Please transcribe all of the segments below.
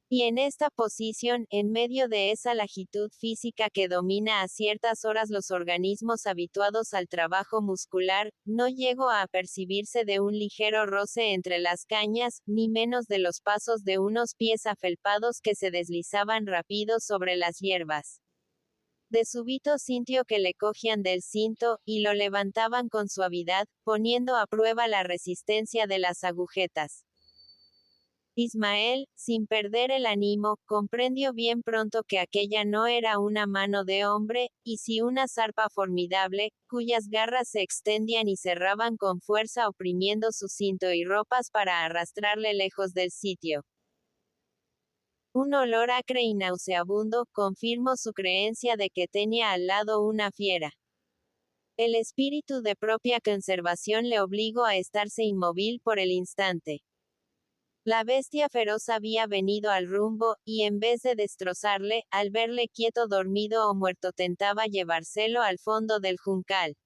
Y en esta posición, en medio de esa laxitud física que domina a ciertas horas los organismos habituados al trabajo muscular, no llegó a apercibirse de un ligero roce entre las cañas, ni menos de los pasos de unos pies afelpados que se deslizaban rápidos sobre las hierbas. De súbito sintió que le cogían del cinto, y lo levantaban con suavidad, poniendo a prueba la resistencia de las agujetas. Ismael, sin perder el ánimo, comprendió bien pronto que aquella no era una mano de hombre, y sí una zarpa formidable, cuyas garras se extendían y cerraban con fuerza oprimiendo su cinto y ropas para arrastrarle lejos del sitio. Un olor acre y nauseabundo confirmó su creencia de que tenía al lado una fiera. El espíritu de propia conservación le obligó a estarse inmóvil por el instante. La bestia feroz había venido al rumbo, y en vez de destrozarle, al verle quieto dormido o muerto tentaba llevárselo al fondo del juncal.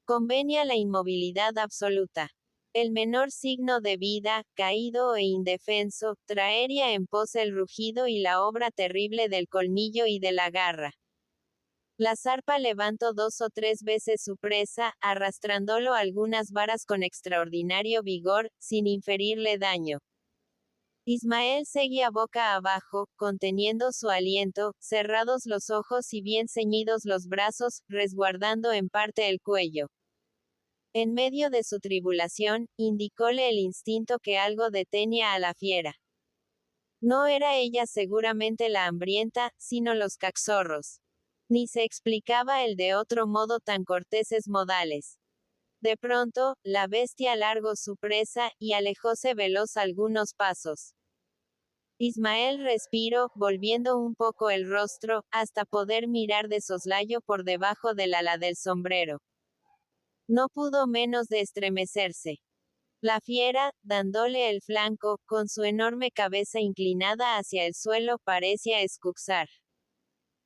Convenía la inmovilidad absoluta. El menor signo de vida, caído e indefenso, traería en pos el rugido y la obra terrible del colmillo y de la garra. La zarpa levantó 2 o 3 veces su presa, arrastrándolo algunas varas con extraordinario vigor, sin inferirle daño. Ismael seguía boca abajo, conteniendo su aliento, cerrados los ojos y bien ceñidos los brazos, resguardando en parte el cuello. En medio de su tribulación, indicóle el instinto que algo detenía a la fiera. No era ella seguramente la hambrienta, sino los cachorros. Ni se explicaba el de otro modo tan corteses modales. De pronto, la bestia largó su presa, y alejóse veloz algunos pasos. Ismael respiró, volviendo un poco el rostro, hasta poder mirar de soslayo por debajo del ala del sombrero. No pudo menos de estremecerse. La fiera, dándole el flanco, con su enorme cabeza inclinada hacia el suelo, parecía escuchar.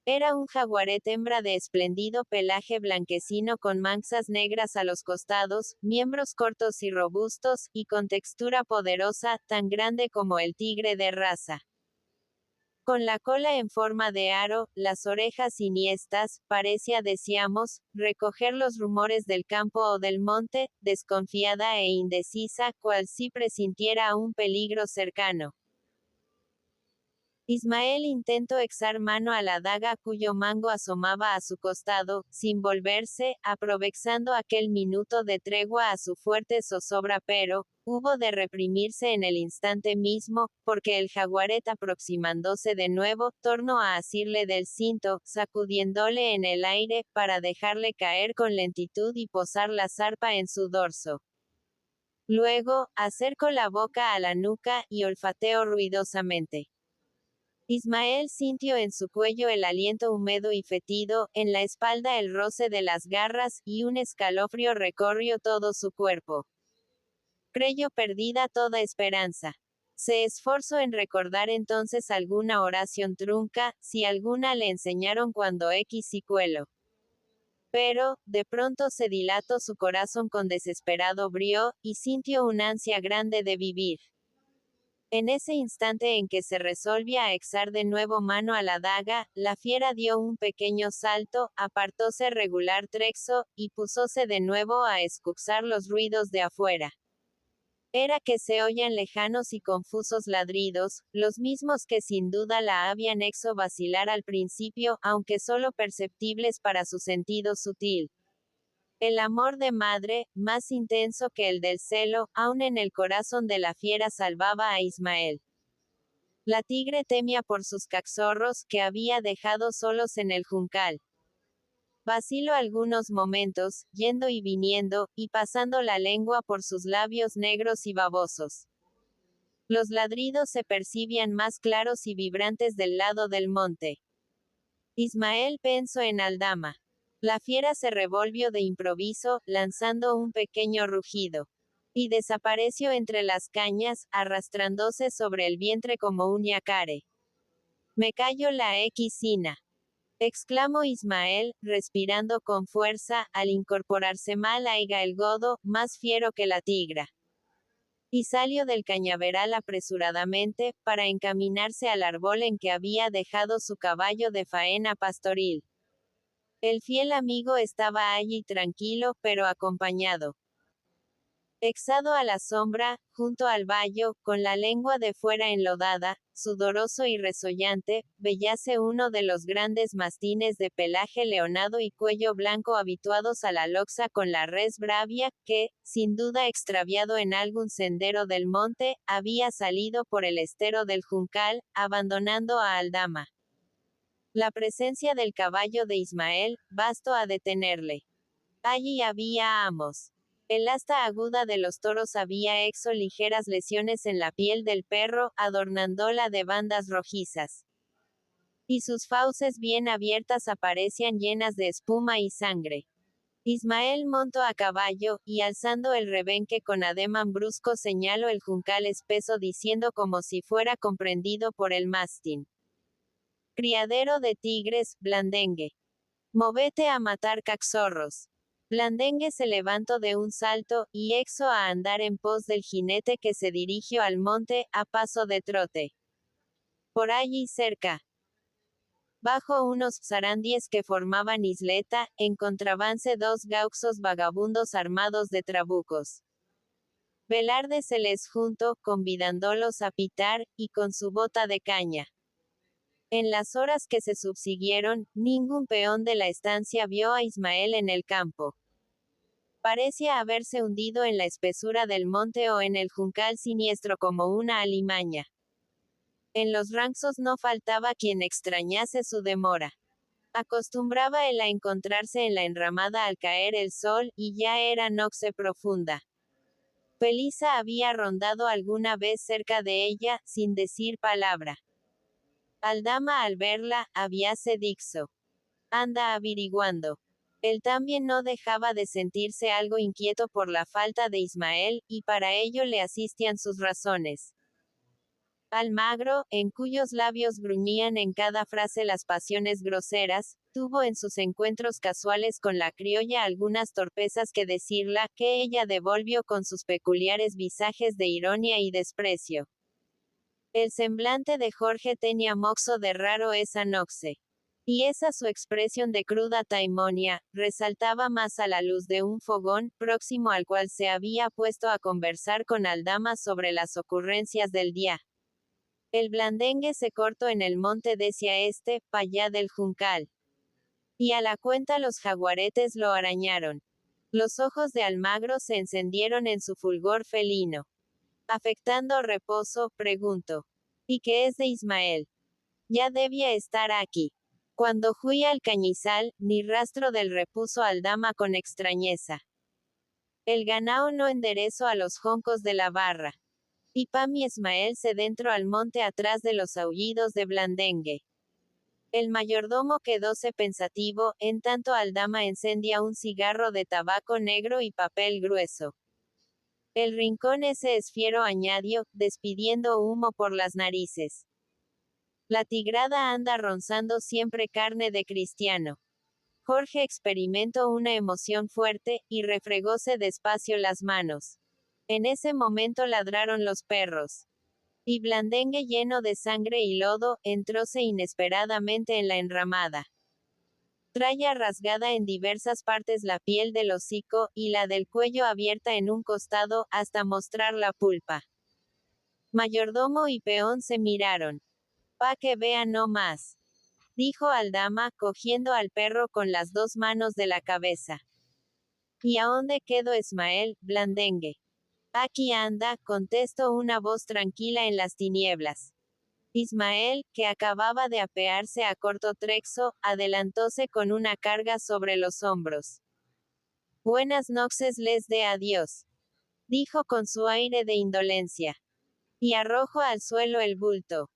Era un jaguaret hembra de espléndido pelaje blanquecino con manchas negras a los costados, miembros cortos y robustos, y con textura poderosa, tan grande como el tigre de raza. Con la cola en forma de aro, las orejas siniestras, parecía, decíamos, recoger los rumores del campo o del monte, desconfiada e indecisa, cual si presintiera un peligro cercano. Ismael intentó echar mano a la daga cuyo mango asomaba a su costado, sin volverse, aprovechando aquel minuto de tregua a su fuerte zozobra, pero hubo de reprimirse en el instante mismo, porque el jaguaret aproximándose de nuevo, tornó a asirle del cinto, sacudiéndole en el aire, para dejarle caer con lentitud y posar la zarpa en su dorso. Luego, acercó la boca a la nuca, y olfateó ruidosamente. Ismael sintió en su cuello el aliento húmedo y fétido, en la espalda el roce de las garras, y un escalofrío recorrió todo su cuerpo. Creyó perdida toda esperanza. Se esforzó en recordar entonces alguna oración trunca, si alguna le enseñaron cuando y cuelo. Pero, de pronto se dilató su corazón con desesperado brío, y sintió un ansia grande de vivir. En ese instante en que se resolvía a echar de nuevo mano a la daga, la fiera dio un pequeño salto, apartóse regular trexo, y púsose de nuevo a escuchar los ruidos de afuera. Era que se oían lejanos y confusos ladridos, los mismos que sin duda la habían hecho vacilar al principio, aunque solo perceptibles para su sentido sutil. El amor de madre, más intenso que el del celo, aun en el corazón de la fiera salvaba a Ismael. La tigre temía por sus cachorros, que había dejado solos en el juncal. Vaciló algunos momentos, yendo y viniendo, y pasando la lengua por sus labios negros y babosos. Los ladridos se percibían más claros y vibrantes del lado del monte. Ismael pensó en Aldama. La fiera se revolvió de improviso, lanzando un pequeño rugido. Y desapareció entre las cañas, arrastrándose sobre el vientre como un yacare. Me cayó la equisina, exclamó Ismael, respirando con fuerza, al incorporarse mal aiga el godo, más fiero que la tigra. y salió del cañaveral apresuradamente, para encaminarse al árbol en que había dejado su caballo de faena pastoril. El fiel amigo estaba allí tranquilo, pero acompañado. Exado a la sombra, junto al vallo, con la lengua de fuera enlodada, sudoroso y resollante, veíase uno de los grandes mastines de pelaje leonado y cuello blanco habituados a la loza con la res bravia, que, sin duda extraviado en algún sendero del monte, había salido por el estero del Juncal, abandonando a Aldama. La presencia del caballo de Ismael, bastó a detenerle. Allí había amos. El asta aguda de los toros había hecho ligeras lesiones en la piel del perro, adornándola de bandas rojizas. Y sus fauces bien abiertas aparecían llenas de espuma y sangre. Ismael montó a caballo, y alzando el rebenque con ademán brusco señaló el juncal espeso diciendo como si fuera comprendido por el mastín. Criadero de tigres, blandengue. Movete a matar cachorros. Blandengue se levantó de un salto, y exo a andar en pos del jinete que se dirigió al monte, a paso de trote. Por allí cerca, bajo unos zarandies que formaban isleta, encontrábanse dos gauxos vagabundos armados de trabucos. Velarde se les juntó, convidándolos a pitar, y con su bota de caña. En las horas que se subsiguieron, ningún peón de la estancia vio a Ismael en el campo. Parecía haberse hundido en la espesura del monte o en el juncal siniestro como una alimaña. En los ranchos no faltaba quien extrañase su demora. Acostumbraba él a encontrarse en la enramada al caer el sol, y ya era noche profunda. Felisa había rondado alguna vez cerca de ella, sin decir palabra. Aldama al verla, habíase dicho: anda averiguando. Él también no dejaba de sentirse algo inquieto por la falta de Ismael, y para ello le asistían sus razones. Almagro, en cuyos labios gruñían en cada frase las pasiones groseras, tuvo en sus encuentros casuales con la criolla algunas torpezas que decirla, que ella devolvió con sus peculiares visajes de ironía y desprecio. El semblante de Jorge tenía moxo de raro esa noche. Y esa su expresión de cruda taimonia, resaltaba más a la luz de un fogón, próximo al cual se había puesto a conversar con Aldama sobre las ocurrencias del día. El blandengue se cortó en el monte decía este, pa' allá del Juncal. Y a la cuenta los jaguaretes lo arañaron. Los ojos de Almagro se encendieron en su fulgor felino. Afectando reposo, preguntó: ¿y qué es de Ismael? Ya debía estar aquí. Cuando fui al cañizal, ni rastro del repuso Aldama con extrañeza. El ganao no enderezó a los joncos de la barra. Y Pam y Ismael se dentro al monte atrás de los aullidos de blandengue. El mayordomo quedóse pensativo, en tanto Aldama encendía un cigarro de tabaco negro y papel grueso. El rincón ese es fiero, añadió, despidiendo humo por las narices. La tigrada anda ronzando siempre carne de cristiano. Jorge experimentó una emoción fuerte, y refregóse despacio las manos. En ese momento ladraron los perros. Y Blandengue, lleno de sangre y lodo, entróse inesperadamente en la enramada. Traía rasgada en diversas partes la piel del hocico, y la del cuello abierta en un costado, hasta mostrar la pulpa. Mayordomo y peón se miraron. Pa' que vean no más, dijo Aldama, cogiendo al perro con las dos manos de la cabeza. ¿Y a dónde quedó Ismael, blandengue? Aquí anda, contestó una voz tranquila en las tinieblas. Ismael, que acababa de apearse a corto trexo, adelantóse con una carga sobre los hombros. Buenas noches les dé a Dios, dijo con su aire de indolencia. Y arrojó al suelo el bulto.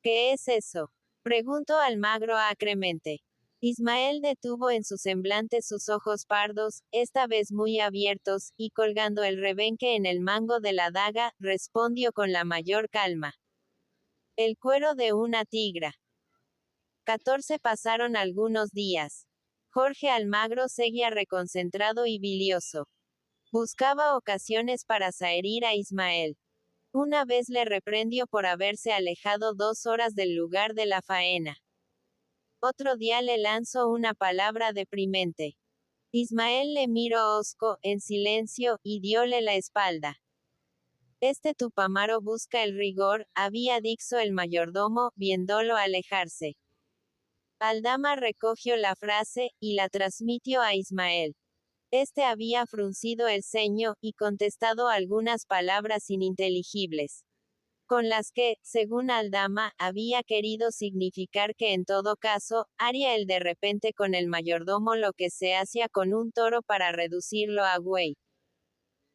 ¿Qué es eso?, preguntó Almagro acremente. Ismael detuvo en su semblante sus ojos pardos, esta vez muy abiertos, y colgando el rebenque en el mango de la daga, respondió con la mayor calma. El cuero de una tigra. 14 pasaron algunos días. Jorge Almagro seguía reconcentrado y bilioso. Buscaba ocasiones para zaherir a Ismael. Una vez le reprendió por haberse alejado 2 horas del lugar de la faena. Otro día le lanzó una palabra deprimente. Ismael le miró hosco, en silencio, y diole la espalda. Este Tupamaro busca el rigor, había dicho el mayordomo, viéndolo alejarse. Aldama recogió la frase, y la transmitió a Ismael. Este había fruncido el ceño, y contestado algunas palabras ininteligibles, con las que, según Aldama, había querido significar que en todo caso, haría él de repente con el mayordomo lo que se hacía con un toro para reducirlo a güey.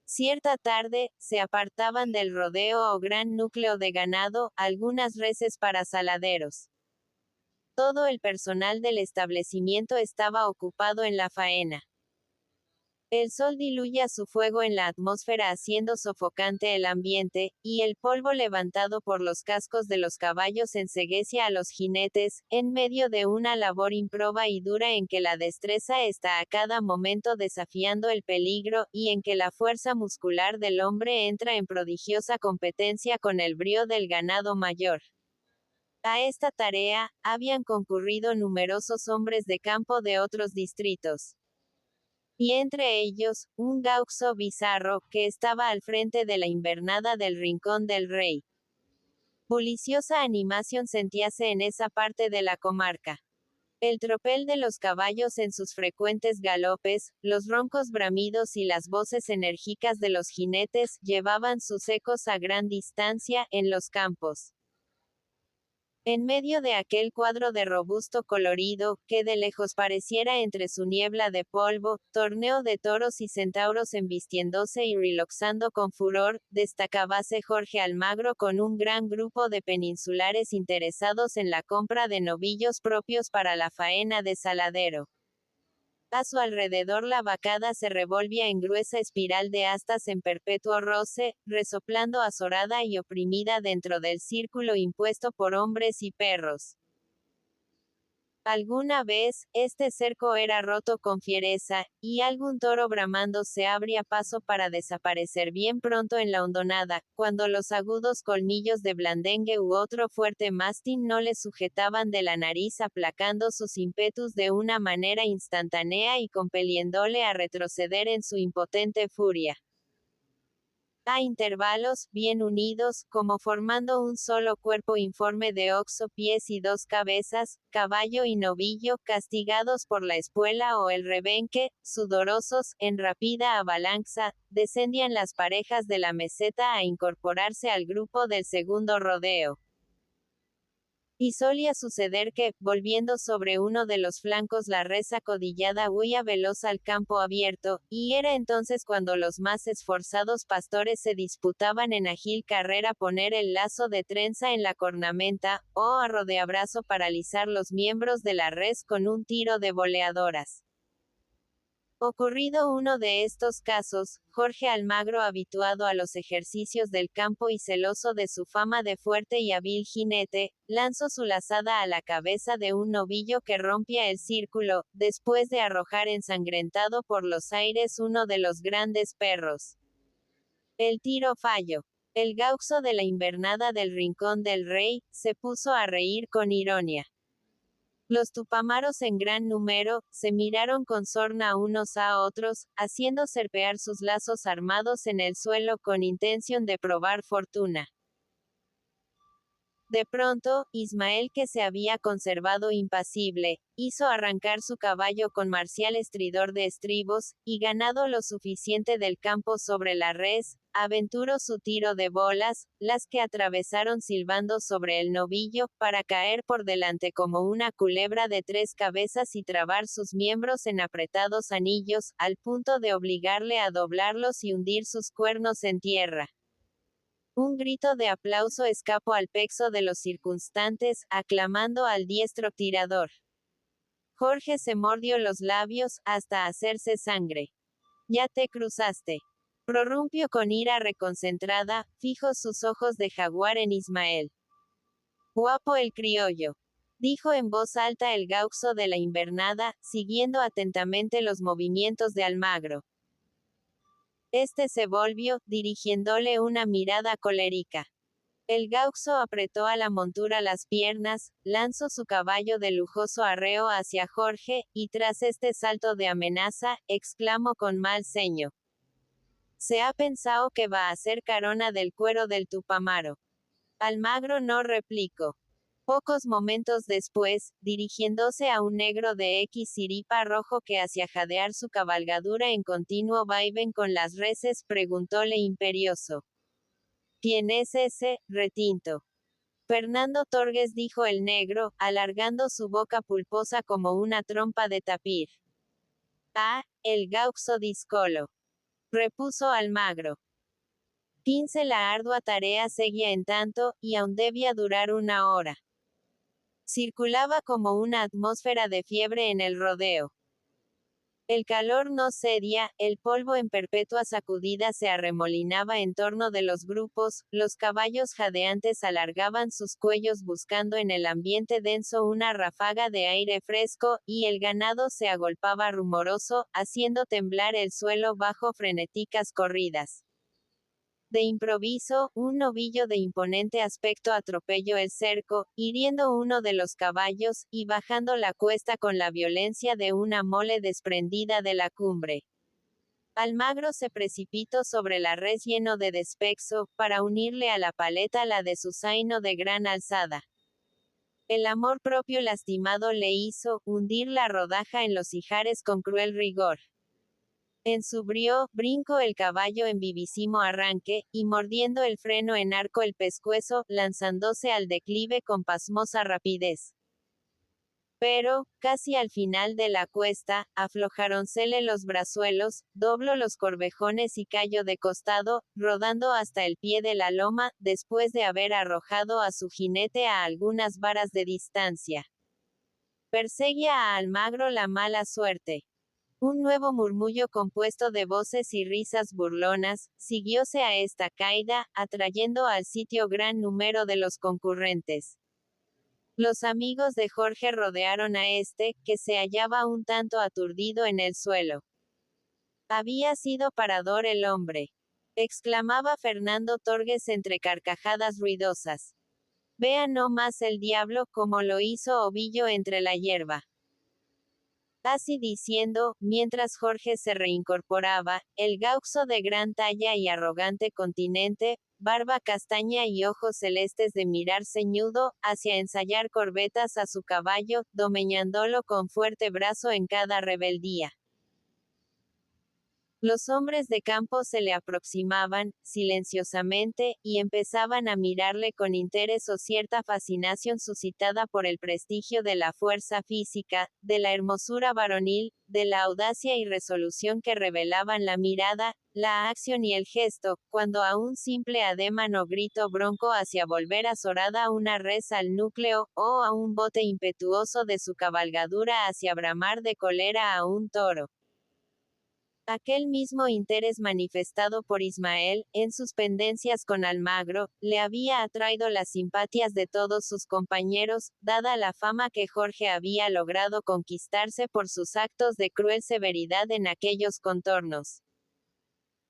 Cierta tarde, se apartaban del rodeo o gran núcleo de ganado, algunas reses para saladeros. Todo el personal del establecimiento estaba ocupado en la faena. El sol diluía su fuego en la atmósfera haciendo sofocante el ambiente, y el polvo levantado por los cascos de los caballos enceguecía a los jinetes, en medio de una labor improba y dura en que la destreza está a cada momento desafiando el peligro, y en que la fuerza muscular del hombre entra en prodigiosa competencia con el brío del ganado mayor. A esta tarea, habían concurrido numerosos hombres de campo de otros distritos. Y entre ellos, un gaucho bizarro, que estaba al frente de la invernada del Rincón del Rey. Buliciosa animación sentíase en esa parte de la comarca. El tropel de los caballos en sus frecuentes galopes, los roncos bramidos y las voces enérgicas de los jinetes, llevaban sus ecos a gran distancia, en los campos. En medio de aquel cuadro de robusto colorido, que de lejos pareciera entre su niebla de polvo, torneo de toros y centauros embistiéndose y reloxando con furor, destacábase Jorge Almagro con un gran grupo de peninsulares interesados en la compra de novillos propios para la faena de saladero. A su alrededor la vacada se revolvía en gruesa espiral de astas en perpetuo roce, resoplando azorada y oprimida dentro del círculo impuesto por hombres y perros. Alguna vez, este cerco era roto con fiereza, y algún toro bramando se abría paso para desaparecer bien pronto en la hondonada, cuando los agudos colmillos de blandengue u otro fuerte mastín no le sujetaban de la nariz aplacando sus ímpetus de una manera instantánea y compeliéndole a retroceder en su impotente furia. A intervalos, bien unidos, como formando un solo cuerpo informe de oxo, pies y 2 cabezas, caballo y novillo, castigados por la espuela o el rebenque, sudorosos, en rápida avalancha, descendían las parejas de la meseta a incorporarse al grupo del segundo rodeo. Y solía suceder que, volviendo sobre uno de los flancos la res acodillada huía veloz al campo abierto, y era entonces cuando los más esforzados pastores se disputaban en ágil carrera poner el lazo de trenza en la cornamenta, o a rodeabrazo paralizar los miembros de la res con un tiro de boleadoras. Ocurrido uno de estos casos, Jorge Almagro, habituado a los ejercicios del campo y celoso de su fama de fuerte y hábil jinete, lanzó su lazada a la cabeza de un novillo que rompía el círculo, después de arrojar ensangrentado por los aires uno de los grandes perros. El tiro falló. El gaucho de la invernada del Rincón del Rey, se puso a reír con ironía. Los tupamaros en gran número, se miraron con sorna unos a otros, haciendo serpear sus lazos armados en el suelo con intención de probar fortuna. De pronto, Ismael, que se había conservado impasible, hizo arrancar su caballo con marcial estridor de estribos, y ganado lo suficiente del campo sobre la res, aventuró su tiro de bolas, las que atravesaron silbando sobre el novillo, para caer por delante como una culebra de 3 cabezas y trabar sus miembros en apretados anillos, al punto de obligarle a doblarlos y hundir sus cuernos en tierra. Un grito de aplauso escapó al pecho de los circunstantes, aclamando al diestro tirador. Jorge se mordió los labios, hasta hacerse sangre. Ya te cruzaste. Prorrumpió con ira reconcentrada, fijos sus ojos de jaguar en Ismael. Guapo el criollo. Dijo en voz alta el gaucho de la invernada, siguiendo atentamente los movimientos de Almagro. Este se volvió, dirigiéndole una mirada colérica. El gaucho apretó a la montura las piernas, lanzó su caballo de lujoso arreo hacia Jorge, y tras este salto de amenaza, exclamó con mal ceño: «Se ha pensado que va a ser carona del cuero del Tupamaro». Almagro no replicó. Pocos momentos después, dirigiéndose a un negro de siripa rojo que hacía jadear su cabalgadura en continuo vaivén con las reses, preguntóle imperioso: «¿Quién es ese, retinto?». «Fernando Torgues», dijo el negro, alargando su boca pulposa como una trompa de tapir. «Ah, el gauxo discolo», repuso Almagro. 15 La ardua tarea seguía en tanto, y aún debía durar una hora. Circulaba como una atmósfera de fiebre en el rodeo. El calor no cedía, el polvo en perpetua sacudida se arremolinaba en torno de los grupos, los caballos jadeantes alargaban sus cuellos buscando en el ambiente denso una ráfaga de aire fresco, y el ganado se agolpaba rumoroso, haciendo temblar el suelo bajo frenéticas corridas. De improviso, un novillo de imponente aspecto atropelló el cerco, hiriendo uno de los caballos, y bajando la cuesta con la violencia de una mole desprendida de la cumbre. Almagro se precipitó sobre la res lleno de despexo, para unirle a la paleta la de su zaino de gran alzada. El amor propio lastimado le hizo hundir la rodaja en los ijares con cruel rigor. En su brinco el caballo en vivísimo arranque, y mordiendo el freno en arco el pescuezo, lanzándose al declive con pasmosa rapidez. Pero, casi al final de la cuesta, aflojáronsele los brazuelos, dobló los corvejones y cayó de costado, rodando hasta el pie de la loma, después de haber arrojado a su jinete a algunas varas de distancia. Perseguía a Almagro la mala suerte. Un nuevo murmullo compuesto de voces y risas burlonas, siguióse a esta caída, atrayendo al sitio gran número de los concurrentes. Los amigos de Jorge rodearon a este, que se hallaba un tanto aturdido en el suelo. «Había sido parador el hombre», exclamaba Fernando Torgues entre carcajadas ruidosas. «Vea no más el diablo como lo hizo Ovillo entre la hierba». Así diciendo, mientras Jorge se reincorporaba, el gauxo de gran talla y arrogante continente, barba castaña y ojos celestes de mirar ceñudo, hacia ensayar corbetas a su caballo, domeñándolo con fuerte brazo en cada rebeldía. Los hombres de campo se le aproximaban, silenciosamente, y empezaban a mirarle con interés o cierta fascinación suscitada por el prestigio de la fuerza física, de la hermosura varonil, de la audacia y resolución que revelaban la mirada, la acción y el gesto, cuando a un simple ademán o grito bronco hacia volver azorada una res al núcleo, o a un bote impetuoso de su cabalgadura hacia bramar de cólera a un toro. Aquel mismo interés manifestado por Ismael, en sus pendencias con Almagro, le había atraído las simpatías de todos sus compañeros, dada la fama que Jorge había logrado conquistarse por sus actos de cruel severidad en aquellos contornos.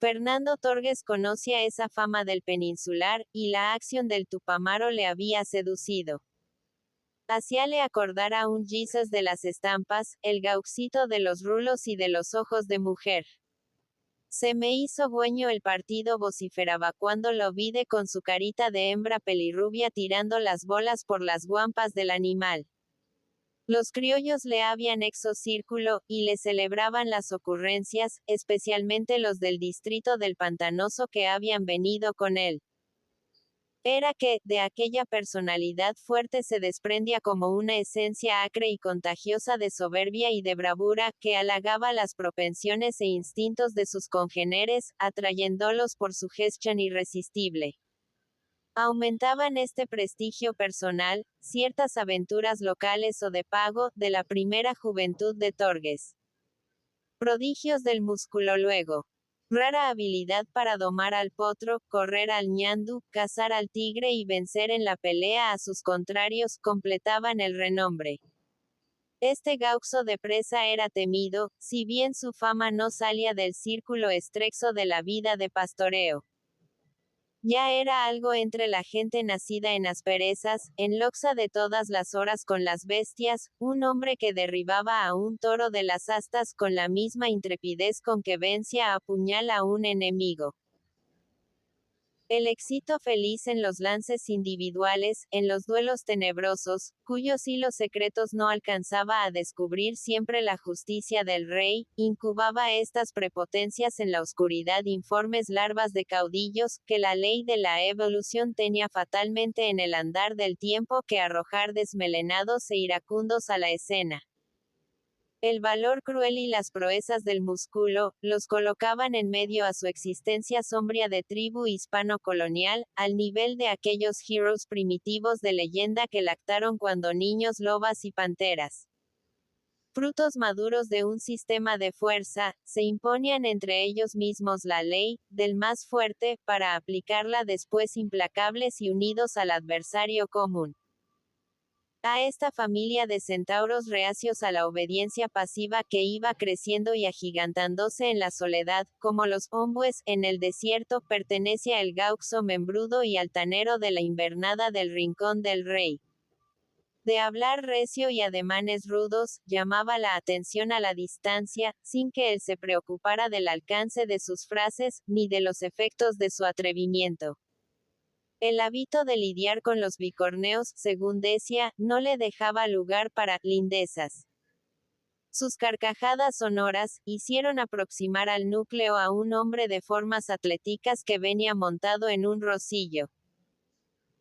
Fernando Torgues conocía esa fama del peninsular, y la acción del Tupamaro le había seducido. Hacíale acordar a un Jesus de las estampas, el gauxito de los rulos y de los ojos de mujer. «Se me hizo dueño el partido», vociferaba cuando lo vide con su carita de hembra pelirrubia tirando las bolas por las guampas del animal. Los criollos le habían hecho círculo, y le celebraban las ocurrencias, especialmente los del distrito del Pantanoso que habían venido con él. Era que, de aquella personalidad fuerte se desprendía como una esencia acre y contagiosa de soberbia y de bravura, que halagaba las propensiones e instintos de sus congéneres, atrayéndolos por su gestión irresistible. Aumentaban este prestigio personal, ciertas aventuras locales o de pago, de la primera juventud de Torgues. Prodigios del músculo luego. Rara habilidad para domar al potro, correr al ñandú, cazar al tigre y vencer en la pelea a sus contrarios, completaban el renombre. Este gauxo de presa era temido, si bien su fama no salía del círculo estrecho de la vida de pastoreo. Ya era algo entre la gente nacida en asperezas, en loxa de todas las horas con las bestias, un hombre que derribaba a un toro de las astas con la misma intrepidez con que vencía a puñal a un enemigo. El éxito feliz en los lances individuales, en los duelos tenebrosos, cuyos hilos secretos no alcanzaba a descubrir siempre la justicia del rey, incubaba estas prepotencias en la oscuridad informes larvas de caudillos, que la ley de la evolución tenía fatalmente en el andar del tiempo que arrojar desmelenados e iracundos a la escena. El valor cruel y las proezas del músculo, los colocaban en medio a su existencia sombría de tribu hispano-colonial, al nivel de aquellos heroes primitivos de leyenda que lactaron cuando niños lobas y panteras. Frutos maduros de un sistema de fuerza, se imponían entre ellos mismos la ley, del más fuerte, para aplicarla después implacables y unidos al adversario común. A esta familia de centauros reacios a la obediencia pasiva que iba creciendo y agigantándose en la soledad, como los ombúes en el desierto, pertenecía el gauxo membrudo y altanero de la invernada del Rincón del Rey. De hablar recio y ademanes rudos, llamaba la atención a la distancia, sin que él se preocupara del alcance de sus frases, ni de los efectos de su atrevimiento. El hábito de lidiar con los bicorneos, según decía, no le dejaba lugar para lindezas. Sus carcajadas sonoras hicieron aproximar al núcleo a un hombre de formas atléticas que venía montado en un rosillo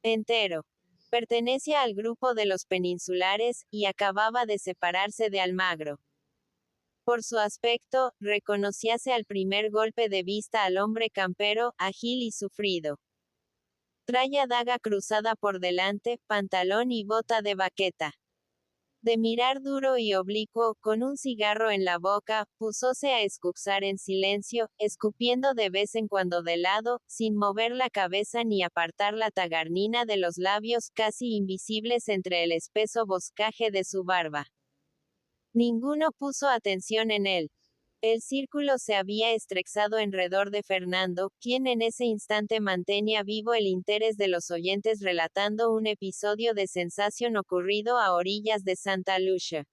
entero. Pertenecía al grupo de los peninsulares, y acababa de separarse de Almagro. Por su aspecto, reconocíase al primer golpe de vista al hombre campero, ágil y sufrido. Traía daga cruzada por delante, pantalón y bota de vaqueta. De mirar duro y oblicuo, con un cigarro en la boca, púsose a escuchar en silencio, escupiendo de vez en cuando de lado, sin mover la cabeza ni apartar la tagarnina de los labios casi invisibles entre el espeso boscaje de su barba. Ninguno puso atención en él. El círculo se había estrechado alrededor de Fernando, quien en ese instante mantenía vivo el interés de los oyentes relatando un episodio de sensación ocurrido a orillas de Santa Lucia.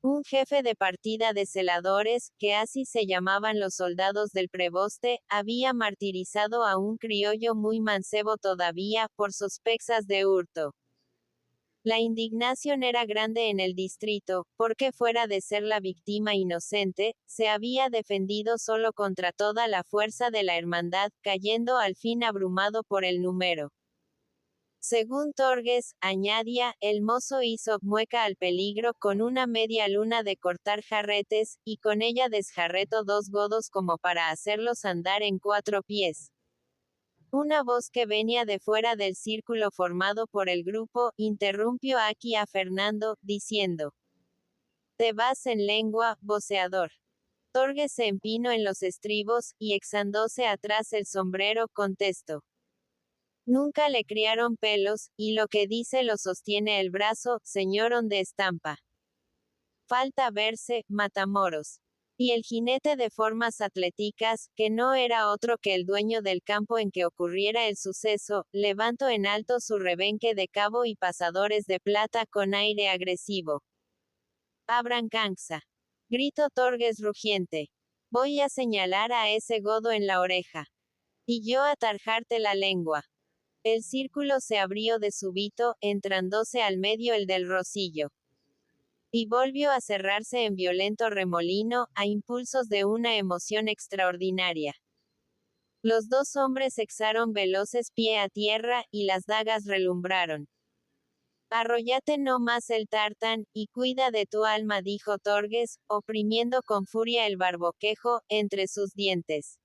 Un jefe de partida de celadores, que así se llamaban los soldados del preboste, había martirizado a un criollo muy mancebo todavía, por sospechas de hurto. La indignación era grande en el distrito, porque fuera de ser la víctima inocente, se había defendido solo contra toda la fuerza de la hermandad, cayendo al fin abrumado por el número. Según Torges, añadía, el mozo hizo mueca al peligro con una media luna de cortar jarretes, y con ella desjarretó 2 godos como para hacerlos andar en 4 pies. Una voz que venía de fuera del círculo formado por el grupo, interrumpió aquí a Fernando, diciendo: «Te vas en lengua, voceador». Torges se empinó en los estribos, y exandóse atrás el sombrero, contestó: «Nunca le criaron pelos, y lo que dice lo sostiene el brazo, señor onde estampa. Falta verse, Matamoros». Y el jinete de formas atléticas, que no era otro que el dueño del campo en que ocurriera el suceso, levantó en alto su rebenque de cabo y pasadores de plata con aire agresivo. «Abran canxa», gritó Torges rugiente. «Voy a señalar a ese godo en la oreja. Y yo a tarjarte la lengua». El círculo se abrió de súbito, entrándose al medio el del rosillo. Y volvió a cerrarse en violento remolino, a impulsos de una emoción extraordinaria. Los 2 hombres exaron veloces pie a tierra, y las dagas relumbraron. «Arrollate no más el tartán, y cuida de tu alma», dijo Torges, oprimiendo con furia el barboquejo, entre sus dientes.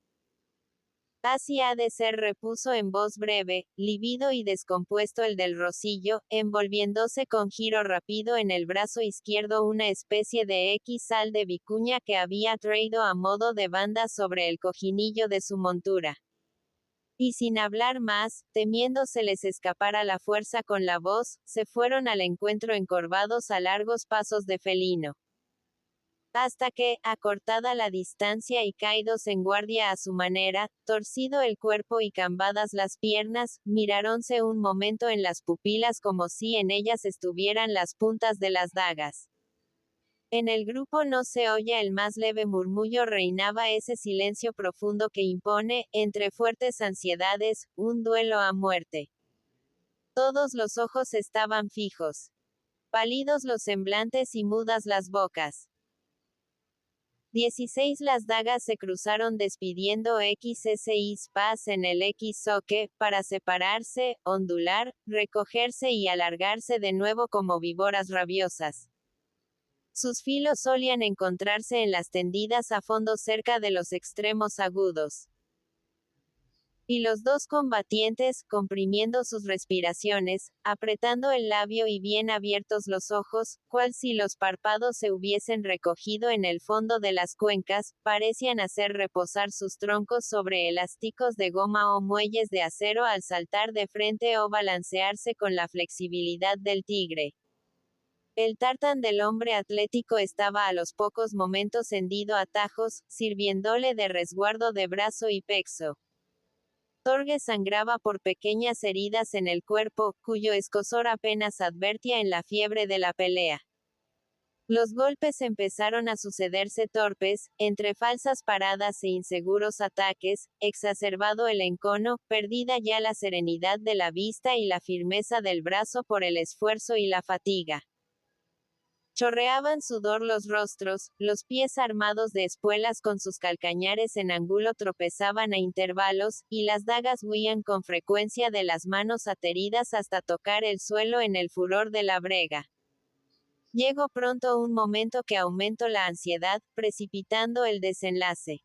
«Así ha de ser», repuso en voz breve, lívido y descompuesto el del rosillo, envolviéndose con giro rápido en el brazo izquierdo una especie de sal de vicuña que había traído a modo de banda sobre el cojinillo de su montura. Y sin hablar más, temiendo se les escapara la fuerza con la voz, se fueron al encuentro encorvados a largos pasos de felino. Hasta que, acortada la distancia y caídos en guardia a su manera, torcido el cuerpo y cambadas las piernas, miráronse un momento en las pupilas como si en ellas estuvieran las puntas de las dagas. En el grupo no se oye el más leve murmullo, reinaba ese silencio profundo que impone, entre fuertes ansiedades, un duelo a muerte. Todos los ojos estaban fijos. Pálidos los semblantes y mudas las bocas. 16 Las dagas se cruzaron despidiendo XSI paz en el X-soque, para separarse, ondular, recogerse y alargarse de nuevo como víboras rabiosas. Sus filos solían encontrarse en las tendidas a fondo cerca de los extremos agudos. Y los dos combatientes, comprimiendo sus respiraciones, apretando el labio y bien abiertos los ojos, cual si los párpados se hubiesen recogido en el fondo de las cuencas, parecían hacer reposar sus troncos sobre elásticos de goma o muelles de acero al saltar de frente o balancearse con la flexibilidad del tigre. El tartán del hombre atlético estaba a los pocos momentos hendido a tajos, sirviéndole de resguardo de brazo y pexo. Torges sangraba por pequeñas heridas en el cuerpo, cuyo escozor apenas advertía en la fiebre de la pelea. Los golpes empezaron a sucederse torpes, entre falsas paradas e inseguros ataques, exacerbado el encono, perdida ya la serenidad de la vista y la firmeza del brazo por el esfuerzo y la fatiga. Chorreaban sudor los rostros, los pies armados de espuelas con sus calcañares en ángulo tropezaban a intervalos, y las dagas huían con frecuencia de las manos ateridas hasta tocar el suelo en el furor de la brega. Llegó pronto un momento que aumentó la ansiedad, precipitando el desenlace.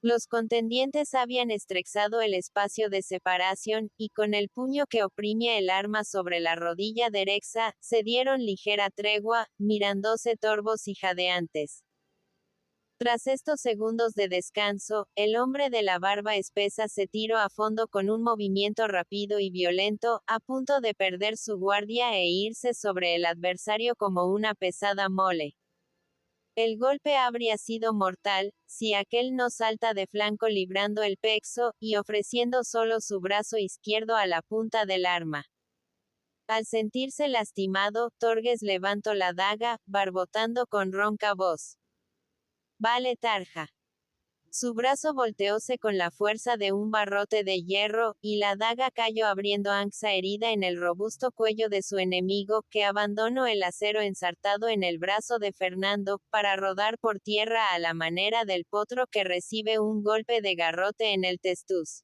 Los contendientes habían estrechado el espacio de separación, y con el puño que oprimía el arma sobre la rodilla derecha, se dieron ligera tregua, mirándose torvos y jadeantes. Tras estos segundos de descanso, el hombre de la barba espesa se tiró a fondo con un movimiento rápido y violento, a punto de perder su guardia e irse sobre el adversario como una pesada mole. El golpe habría sido mortal, si aquel no salta de flanco librando el pexo, y ofreciendo solo su brazo izquierdo a la punta del arma. Al sentirse lastimado, Torges levantó la daga, barbotando con ronca voz. «Vale, Tarja». Su brazo volteóse con la fuerza de un barrote de hierro, y la daga cayó abriendo ancha herida en el robusto cuello de su enemigo, que abandonó el acero ensartado en el brazo de Fernando, para rodar por tierra a la manera del potro que recibe un golpe de garrote en el testuz.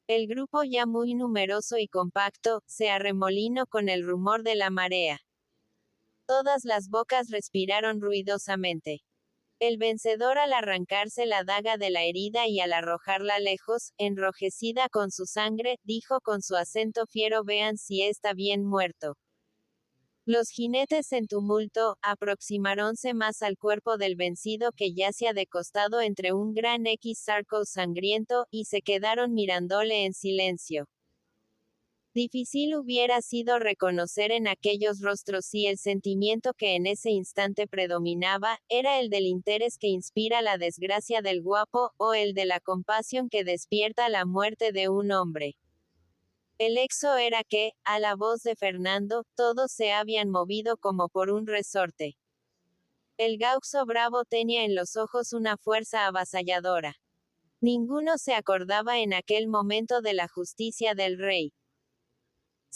El grupo, ya muy numeroso y compacto, se arremolinó con el rumor de la marea. Todas las bocas respiraron ruidosamente. El vencedor, al arrancarse la daga de la herida y al arrojarla lejos, enrojecida con su sangre, dijo con su acento fiero: «Vean si está bien muerto». Los jinetes en tumulto, aproximaronse más al cuerpo del vencido que yacía de costado entre un gran X-sarco sangriento, y se quedaron mirándole en silencio. Difícil hubiera sido reconocer en aquellos rostros si el sentimiento que en ese instante predominaba, era el del interés que inspira la desgracia del guapo, o el de la compasión que despierta la muerte de un hombre. El hecho era que, a la voz de Fernando, todos se habían movido como por un resorte. El gaucho bravo tenía en los ojos una fuerza avasalladora. Ninguno se acordaba en aquel momento de la justicia del rey.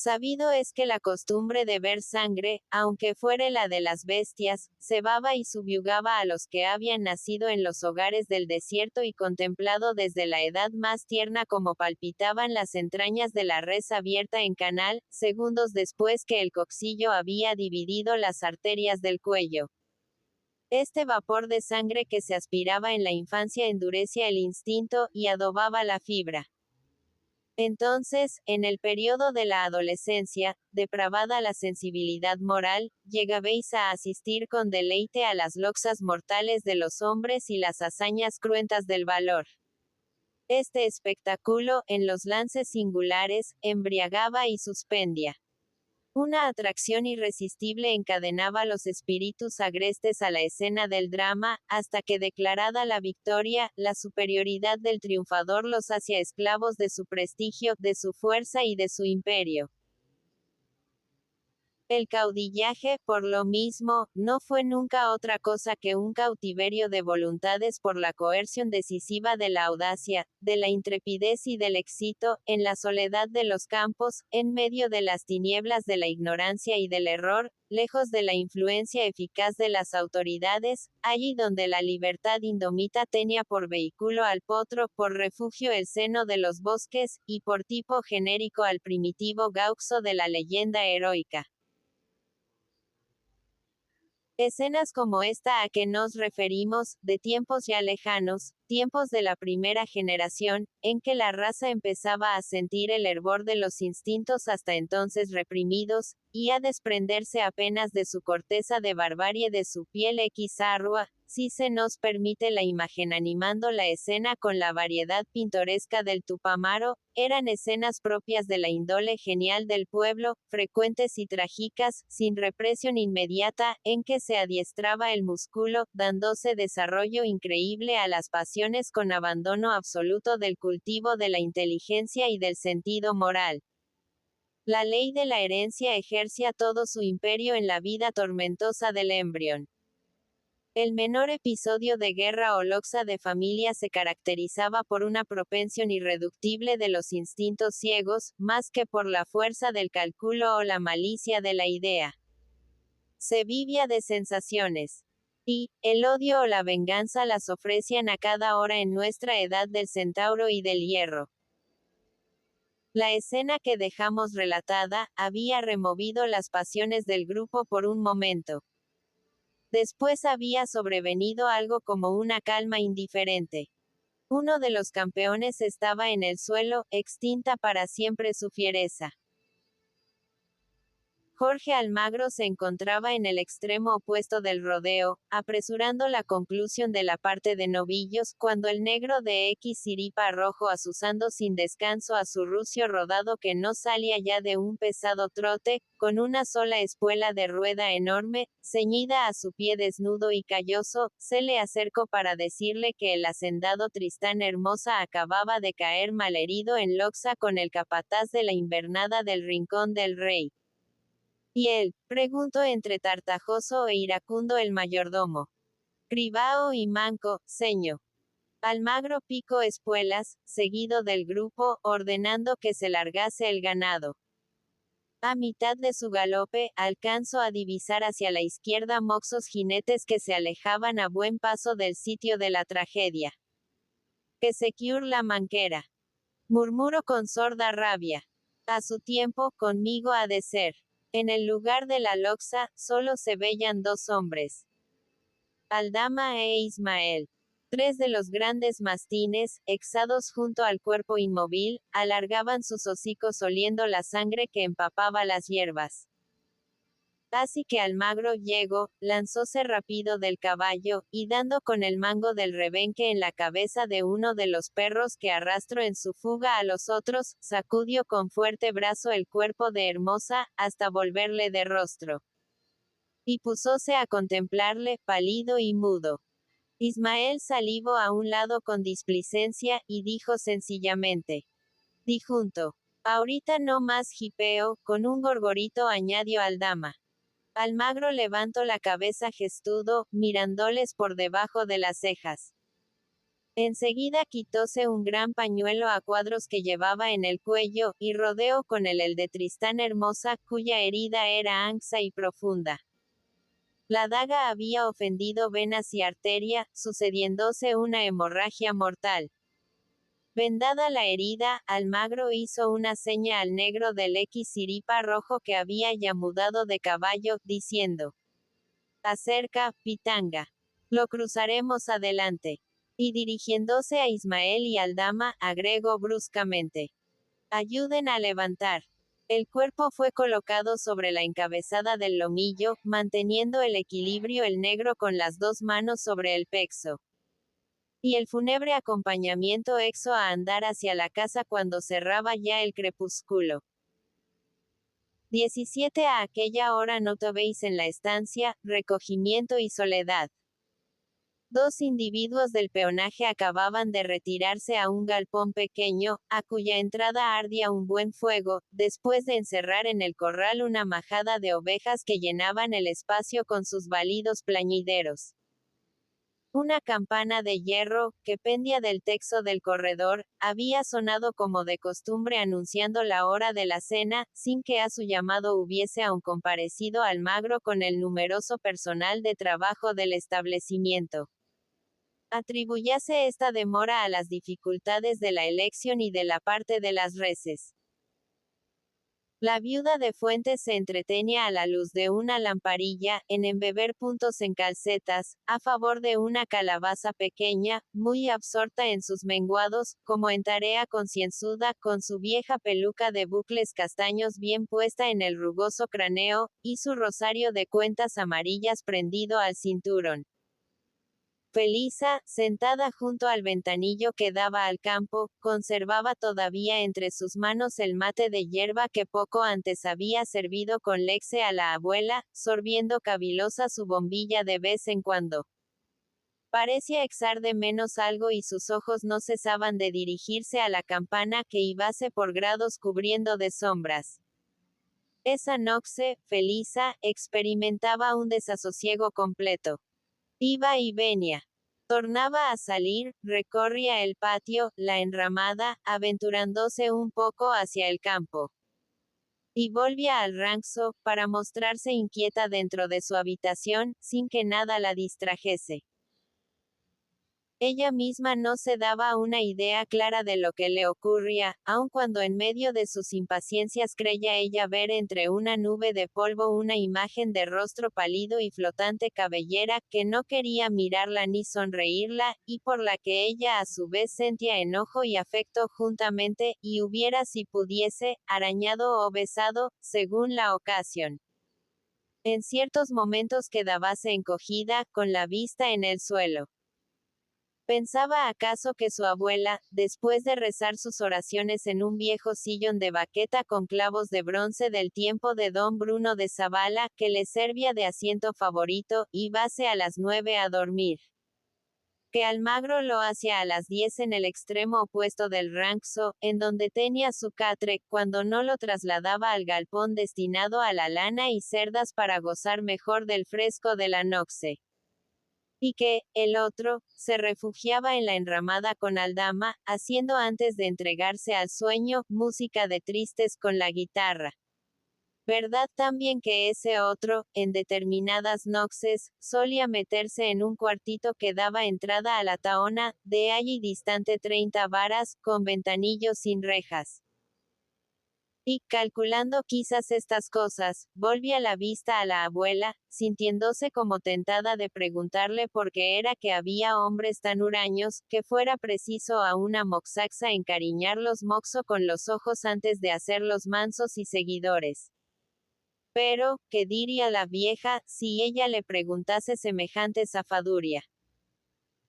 Sabido es que la costumbre de ver sangre, aunque fuere la de las bestias, cebaba y subyugaba a los que habían nacido en los hogares del desierto y contemplado desde la edad más tierna cómo palpitaban las entrañas de la res abierta en canal, segundos después que el coccillo había dividido las arterias del cuello. Este vapor de sangre que se aspiraba en la infancia endurecía el instinto, y adobaba la fibra. Entonces, en el periodo de la adolescencia, depravada la sensibilidad moral, llegabéis a asistir con deleite a las loxas mortales de los hombres y las hazañas cruentas del valor. Este espectáculo, en los lances singulares, embriagaba y suspendía. Una atracción irresistible encadenaba los espíritus agrestes a la escena del drama, hasta que declarada la victoria, la superioridad del triunfador los hacía esclavos de su prestigio, de su fuerza y de su imperio. El caudillaje, por lo mismo, no fue nunca otra cosa que un cautiverio de voluntades por la coerción decisiva de la audacia, de la intrepidez y del éxito, en la soledad de los campos, en medio de las tinieblas de la ignorancia y del error, lejos de la influencia eficaz de las autoridades, allí donde la libertad indomita tenía por vehículo al potro, por refugio el seno de los bosques, y por tipo genérico al primitivo gauxo de la leyenda heroica. Escenas como esta a que nos referimos, de tiempos ya lejanos, tiempos de la primera generación, en que la raza empezaba a sentir el hervor de los instintos hasta entonces reprimidos, y a desprenderse apenas de su corteza de barbarie de su piel exarrua, si se nos permite la imagen animando la escena con la variedad pintoresca del Tupamaro, eran escenas propias de la índole genial del pueblo, frecuentes y trágicas, sin represión inmediata, en que se adiestraba el músculo, dándose desarrollo increíble a las pasiones con abandono absoluto del cultivo de la inteligencia y del sentido moral. La ley de la herencia ejercía todo su imperio en la vida tormentosa del embrión. El menor episodio de guerra o loxa de familia se caracterizaba por una propensión irreductible de los instintos ciegos, más que por la fuerza del cálculo o la malicia de la idea. Se vivía de sensaciones. Y, el odio o la venganza las ofrecían a cada hora en nuestra edad del centauro y del hierro. La escena que dejamos relatada, había removido las pasiones del grupo por un momento. Después había sobrevenido algo como una calma indiferente. Uno de los campeones estaba en el suelo, extinta para siempre su fiereza. Jorge Almagro se encontraba en el extremo opuesto del rodeo, apresurando la conclusión de la parte de novillos, cuando el negro de Siripa rojo azuzando sin descanso a su rucio rodado que no salía ya de un pesado trote, con una sola espuela de rueda enorme, ceñida a su pie desnudo y calloso, se le acercó para decirle que el hacendado Tristán Hermosa acababa de caer malherido en Loxa con el capataz de la invernada del Rincón del Rey. ¿Y él? Preguntó entre tartajoso e iracundo el mayordomo. Cribao y manco, seño. Almagro picó espuelas, seguido del grupo, ordenando que se largase el ganado. A mitad de su galope, alcanzó a divisar hacia la izquierda moxos jinetes que se alejaban a buen paso del sitio de la tragedia. Que se cure la manquera. Murmuró con sorda rabia. A su tiempo, conmigo ha de ser. En el lugar de la loxa, solo se veían dos hombres. Aldama e Ismael. Tres de los grandes mastines, exados junto al cuerpo inmóvil, alargaban sus hocicos oliendo la sangre que empapaba las hierbas. Así que Almagro llegó, lanzóse rápido del caballo, y dando con el mango del rebenque en la cabeza de uno de los perros que arrastró en su fuga a los otros, sacudió con fuerte brazo el cuerpo de Hermosa, hasta volverle de rostro. Y púsose a contemplarle, pálido y mudo. Ismael salivó a un lado con displicencia, y dijo sencillamente: Dijunto. Ahorita no más jipeo, con un gorgorito añadió Aldama. Almagro levantó la cabeza gestudo, mirándoles por debajo de las cejas. Enseguida quitóse un gran pañuelo a cuadros que llevaba en el cuello, y rodeó con él el de Tristán Hermosa, cuya herida era ancha y profunda. La daga había ofendido venas y arteria, sucediéndose una hemorragia mortal. Vendada la herida, Almagro hizo una seña al negro del Siripa rojo que había ya mudado de caballo, diciendo: Acerca, pitanga. Lo cruzaremos adelante. Y dirigiéndose a Ismael y Aldama, agregó bruscamente: Ayuden a levantar. El cuerpo fue colocado sobre la encabezada del lomillo, manteniendo el equilibrio el negro con las dos manos sobre el pecho. y el fúnebre acompañamiento exo a andar hacia la casa cuando cerraba ya el crepúsculo. 17 A aquella hora no veis en la estancia, recogimiento y soledad. Dos individuos del peonaje acababan de retirarse a un galpón pequeño, a cuya entrada ardía un buen fuego, después de encerrar en el corral una majada de ovejas que llenaban el espacio con sus balidos plañideros. Una campana de hierro, que pendía del texo del corredor, había sonado como de costumbre anunciando la hora de la cena, sin que a su llamado hubiese aún comparecido Almagro con el numeroso personal de trabajo del establecimiento. Atribuyase esta demora a las dificultades de la elección y de la parte de las reses. La viuda de Fuentes se entretenía a la luz de una lamparilla, en embeber puntos en calcetas, a favor de una calabaza pequeña, muy absorta en sus menguados, como en tarea concienzuda, con su vieja peluca de bucles castaños bien puesta en el rugoso cráneo, y su rosario de cuentas amarillas prendido al cinturón. Felisa, sentada junto al ventanillo que daba al campo, conservaba todavía entre sus manos el mate de hierba que poco antes había servido con leche a la abuela, sorbiendo cavilosa su bombilla de vez en cuando. Parecía echar de menos algo y sus ojos no cesaban de dirigirse a la campana que ibase por grados cubriendo de sombras. Esa noche, Felisa, experimentaba un desasosiego completo. Iba y venía. Tornaba a salir, recorría el patio, la enramada, aventurándose un poco hacia el campo. Y volvía al rancho, para mostrarse inquieta dentro de su habitación, sin que nada la distrajese. Ella misma no se daba una idea clara de lo que le ocurría, aun cuando en medio de sus impaciencias creía ella ver entre una nube de polvo una imagen de rostro pálido y flotante cabellera, que no quería mirarla ni sonreírla, y por la que ella a su vez sentía enojo y afecto juntamente, y hubiera si pudiese, arañado o besado, según la ocasión. En ciertos momentos quedábase encogida, con la vista en el suelo. ¿Pensaba acaso que su abuela, después de rezar sus oraciones en un viejo sillón de baqueta con clavos de bronce del tiempo de don Bruno de Zabala, que le servía de asiento favorito, ibase a las 9 a dormir? Que Almagro lo hacía a las 10 en el extremo opuesto del rancho, en donde tenía su catre, cuando no lo trasladaba al galpón destinado a la lana y cerdas para gozar mejor del fresco de la noche. Y que, el otro, se refugiaba en la enramada con Aldama, haciendo antes de entregarse al sueño, música de tristes con la guitarra. Verdad también que ese otro, en determinadas noches, solía meterse en un cuartito que daba entrada a la taona, de allí distante 30 varas, con ventanillos sin rejas. Y, calculando quizás estas cosas, volvía la vista a la abuela, sintiéndose como tentada de preguntarle por qué era que había hombres tan huraños, que fuera preciso a una moxaxa encariñarlos moxo con los ojos antes de hacerlos mansos y seguidores. Pero, ¿qué diría la vieja, si ella le preguntase semejante zafaduria?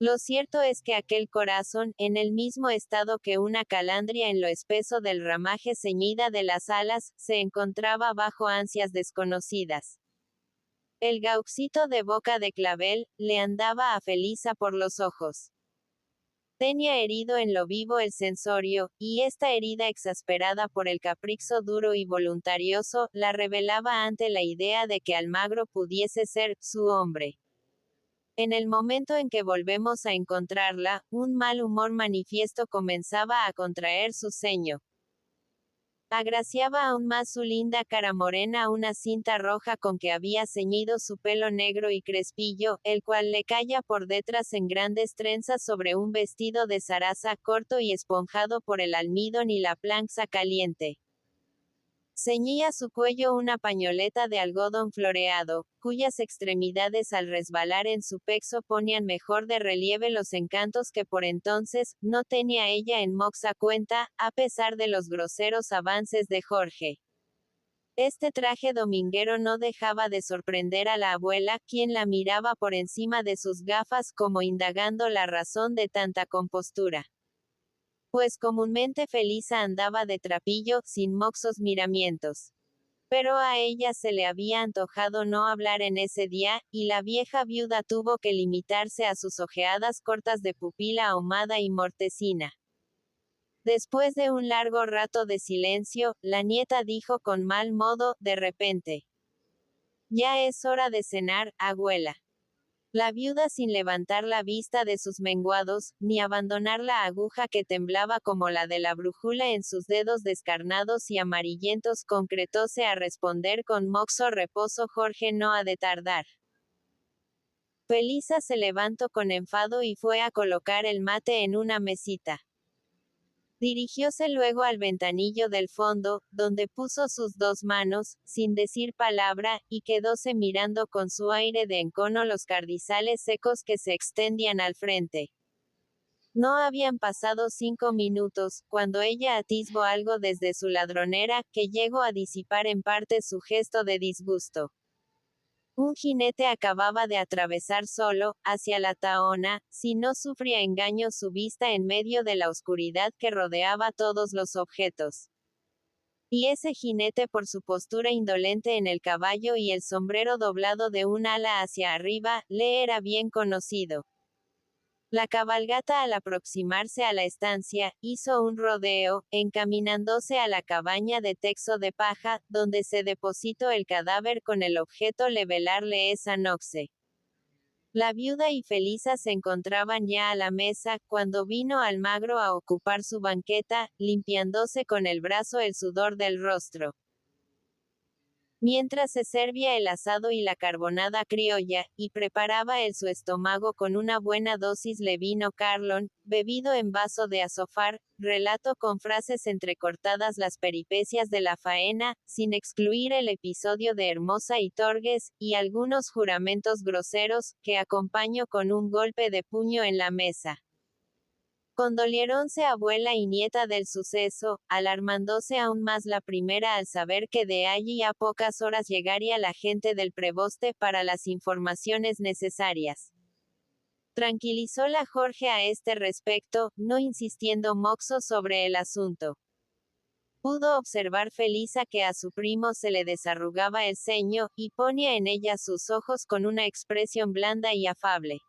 Lo cierto es que aquel corazón, en el mismo estado que una calandria en lo espeso del ramaje ceñida de las alas, se encontraba bajo ansias desconocidas. El gauxito de boca de clavel, le andaba a Felisa por los ojos. Tenía herido en lo vivo el sensorio, y esta herida exasperada por el capricho duro y voluntarioso, la revelaba ante la idea de que Almagro pudiese ser, su hombre. En el momento en que volvemos a encontrarla, un mal humor manifiesto comenzaba a contraer su ceño. Agraciaba aún más su linda cara morena una cinta roja con que había ceñido su pelo negro y crespillo, el cual le caía por detrás en grandes trenzas sobre un vestido de zaraza corto y esponjado por el almidón y la plancha caliente. Ceñía su cuello una pañoleta de algodón floreado, cuyas extremidades al resbalar en su pecho ponían mejor de relieve los encantos que por entonces, no tenía ella en moxa cuenta, a pesar de los groseros avances de Jorge. Este traje dominguero no dejaba de sorprender a la abuela, quien la miraba por encima de sus gafas como indagando la razón de tanta compostura. Pues comúnmente Felisa andaba de trapillo, sin moxos miramientos. Pero a ella se le había antojado no hablar en ese día, y la vieja viuda tuvo que limitarse a sus ojeadas cortas de pupila ahumada y mortecina. Después de un largo rato de silencio, la nieta dijo con mal modo, de repente: «Ya es hora de cenar, abuela». La viuda, sin levantar la vista de sus menguados, ni abandonar la aguja que temblaba como la de la brújula en sus dedos descarnados y amarillentos, concretóse a responder con moxo reposo: «Jorge no ha de tardar». Felisa se levantó con enfado y fue a colocar el mate en una mesita. Dirigióse luego al ventanillo del fondo, donde puso sus dos manos, sin decir palabra, y quedóse mirando con su aire de encono los carrizales secos que se extendían al frente. No habían pasado 5 minutos, cuando ella atisbó algo desde su ladronera, que llegó a disipar en parte su gesto de disgusto. Un jinete acababa de atravesar solo, hacia la tahona, si no sufría engaño su vista en medio de la oscuridad que rodeaba todos los objetos. Y ese jinete, por su postura indolente en el caballo y el sombrero doblado de un ala hacia arriba, le era bien conocido. La cabalgata, al aproximarse a la estancia, hizo un rodeo, encaminándose a la cabaña de texo de paja, donde se depositó el cadáver con el objeto de velarle esa noche. La viuda y Felisa se encontraban ya a la mesa, cuando vino Almagro a ocupar su banqueta, limpiándose con el brazo el sudor del rostro. Mientras se servía el asado y la carbonada criolla, y preparaba su estómago con una buena dosis le vino Carlón, bebido en vaso de azofar, relató con frases entrecortadas las peripecias de la faena, sin excluir el episodio de Hermosa y Torgues, y algunos juramentos groseros, que acompañó con un golpe de puño en la mesa. Condoliéronse abuela y nieta del suceso, alarmándose aún más la primera al saber que de allí a pocas horas llegaría la gente del preboste para las informaciones necesarias. Tranquilizóla Jorge a este respecto, no insistiendo moxo sobre el asunto. Pudo observar Felisa que a su primo se le desarrugaba el ceño, y ponía en ella sus ojos con una expresión blanda y afable.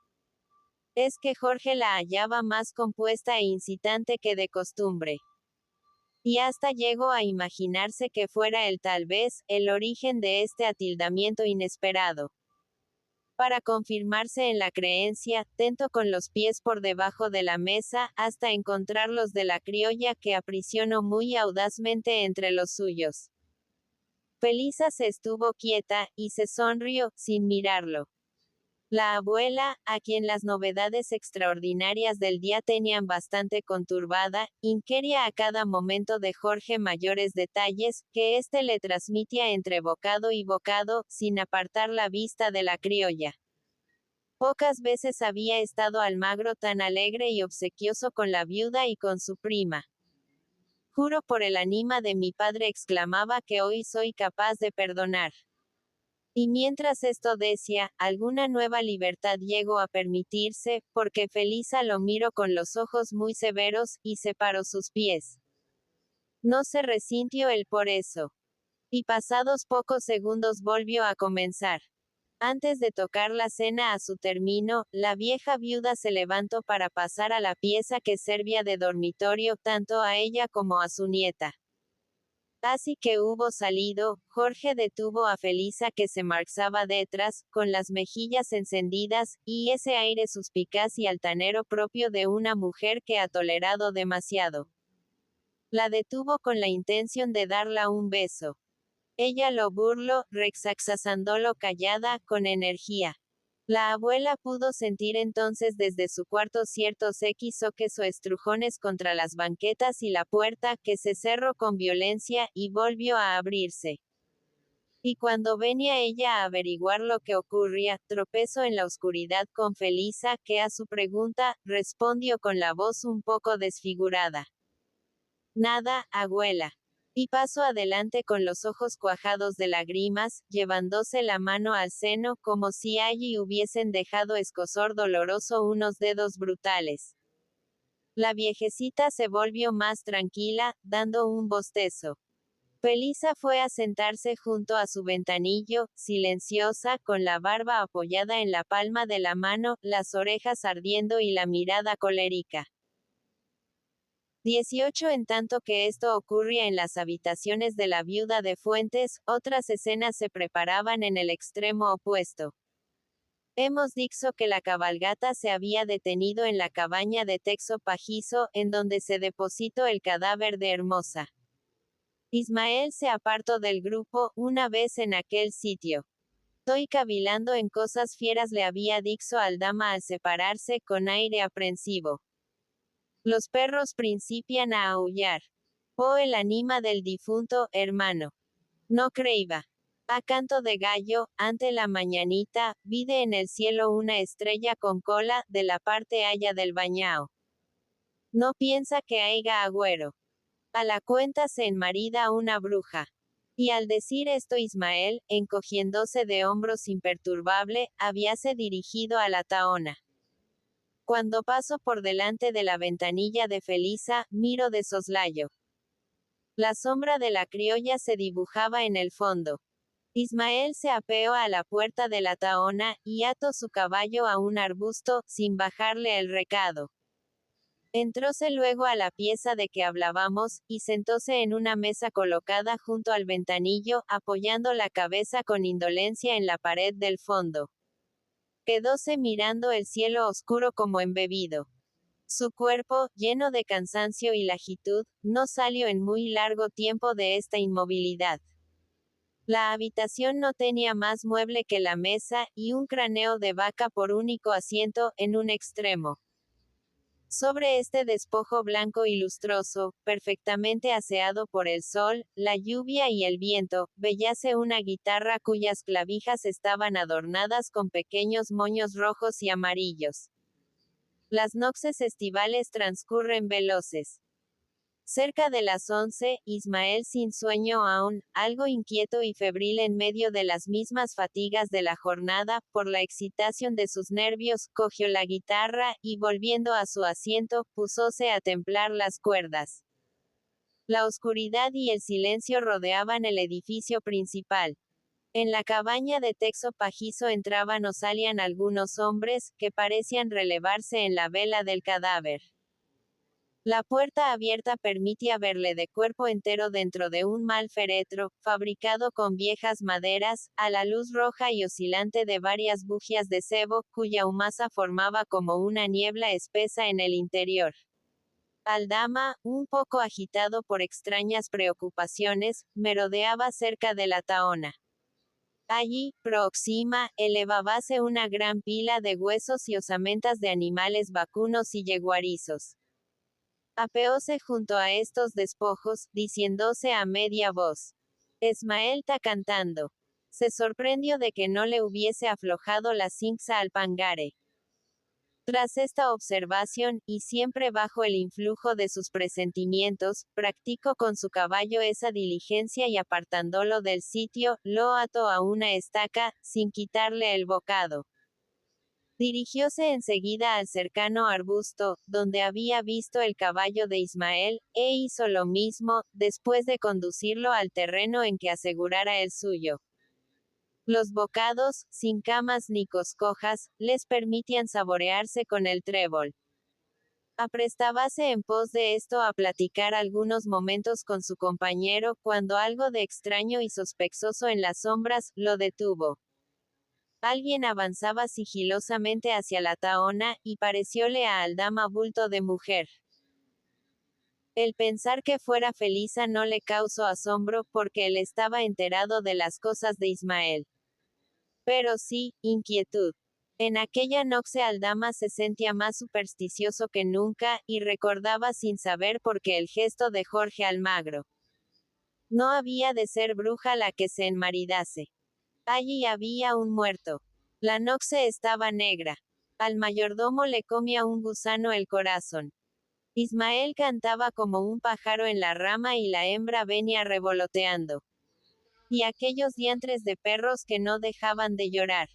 Es que Jorge la hallaba más compuesta e incitante que de costumbre. Y hasta llegó a imaginarse que fuera él tal vez, el origen de este atildamiento inesperado. Para confirmarse en la creencia, tentó con los pies por debajo de la mesa, hasta encontrar los de la criolla que aprisionó muy audazmente entre los suyos. Felisa se estuvo quieta, y se sonrió, sin mirarlo. La abuela, a quien las novedades extraordinarias del día tenían bastante conturbada, inquiría a cada momento de Jorge mayores detalles, que éste le transmitía entre bocado y bocado, sin apartar la vista de la criolla. Pocas veces había estado Almagro tan alegre y obsequioso con la viuda y con su prima. «Juro por el ánima de mi padre», exclamaba, «que hoy soy capaz de perdonar». Y mientras esto decía, alguna nueva libertad llegó a permitirse, porque Felisa lo miró con los ojos muy severos, y separó sus pies. No se resintió él por eso. Y pasados pocos segundos volvió a comenzar. Antes de tocar la cena a su término, la vieja viuda se levantó para pasar a la pieza que servía de dormitorio, tanto a ella como a su nieta. Así que hubo salido, Jorge detuvo a Felisa que se marchaba detrás, con las mejillas encendidas, y ese aire suspicaz y altanero propio de una mujer que ha tolerado demasiado. La detuvo con la intención de darla un beso. Ella lo burló, rexaxasándolo callada, con energía. La abuela pudo sentir entonces desde su cuarto ciertos equis o estrujones contra las banquetas y la puerta, que se cerró con violencia, y volvió a abrirse. Y cuando venía ella a averiguar lo que ocurría, tropezó en la oscuridad con Felisa, que a su pregunta, respondió con la voz un poco desfigurada: «Nada, abuela». Y pasó adelante con los ojos cuajados de lágrimas, llevándose la mano al seno, como si allí hubiesen dejado escozor doloroso unos dedos brutales. La viejecita se volvió más tranquila, dando un bostezo. Felisa fue a sentarse junto a su ventanillo, silenciosa, con la barba apoyada en la palma de la mano, las orejas ardiendo y la mirada colérica. 18. En tanto que esto ocurría en las habitaciones de la viuda de Fuentes, otras escenas se preparaban en el extremo opuesto. Hemos dicho que la cabalgata se había detenido en la cabaña de Texo Pajizo, en donde se depositó el cadáver de Hermosa. Ismael se apartó del grupo, una vez en aquel sitio. Estoy cavilando en cosas fieras, le había dicho al dama al separarse, con aire aprensivo. Los perros principian a aullar. Oh, el ánima del difunto, hermano. No creiba. A canto de gallo, ante la mañanita, vide en el cielo una estrella con cola, de la parte haya del bañao. No piensa que haiga agüero. A la cuenta se enmarida una bruja. Y al decir esto Ismael, encogiéndose de hombros imperturbable, habíase dirigido a la tahona. Cuando paso por delante de la ventanilla de Felisa, miro de soslayo. La sombra de la criolla se dibujaba en el fondo. Ismael se apeó a la puerta de la tahona, y ató su caballo a un arbusto, sin bajarle el recado. Entróse luego a la pieza de que hablábamos, y sentóse en una mesa colocada junto al ventanillo, apoyando la cabeza con indolencia en la pared del fondo. Quedóse mirando el cielo oscuro como embebido. Su cuerpo, lleno de cansancio y laxitud, no salió en muy largo tiempo de esta inmovilidad. La habitación no tenía más mueble que la mesa, y un cráneo de vaca por único asiento, en un extremo. Sobre este despojo blanco y lustroso, perfectamente aseado por el sol, la lluvia y el viento, veíase una guitarra cuyas clavijas estaban adornadas con pequeños moños rojos y amarillos. Las noches estivales transcurren veloces. Cerca de las 11, Ismael, sin sueño aún, algo inquieto y febril en medio de las mismas fatigas de la jornada, por la excitación de sus nervios, cogió la guitarra, y volviendo a su asiento, púsose a templar las cuerdas. La oscuridad y el silencio rodeaban el edificio principal. En la cabaña de Texo Pajizo entraban o salían algunos hombres, que parecían relevarse en la vela del cadáver. La puerta abierta permitía verle de cuerpo entero dentro de un mal féretro, fabricado con viejas maderas, a la luz roja y oscilante de varias bujías de sebo, cuya humaza formaba como una niebla espesa en el interior. Aldama, un poco agitado por extrañas preocupaciones, merodeaba cerca de la tahona. Allí, próxima, elevábase una gran pila de huesos y osamentas de animales vacunos y yeguarizos. Apeóse junto a estos despojos, diciéndose a media voz. Ismael está cantando. Se sorprendió de que no le hubiese aflojado la cinza al pangare. Tras esta observación, y siempre bajo el influjo de sus presentimientos, practicó con su caballo esa diligencia y apartándolo del sitio, lo ató a una estaca, sin quitarle el bocado. Dirigióse enseguida al cercano arbusto, donde había visto el caballo de Ismael, e hizo lo mismo, después de conducirlo al terreno en que asegurara el suyo. Los bocados, sin camas ni coscojas, les permitían saborearse con el trébol. Aprestábase en pos de esto a platicar algunos momentos con su compañero, cuando algo de extraño y sospechoso en las sombras, lo detuvo. Alguien avanzaba sigilosamente hacia la tahona, y parecióle a Aldama bulto de mujer. El pensar que fuera Felisa no le causó asombro, porque él estaba enterado de las cosas de Ismael. Pero sí, inquietud. En aquella noche Aldama se sentía más supersticioso que nunca, y recordaba sin saber por qué el gesto de Jorge Almagro. No había de ser bruja la que se enmaridase. Allí había un muerto. La noche estaba negra. Al mayordomo le comía un gusano el corazón. Ismael cantaba como un pájaro en la rama y la hembra venía revoloteando. Y aquellos diantres de perros que no dejaban de llorar.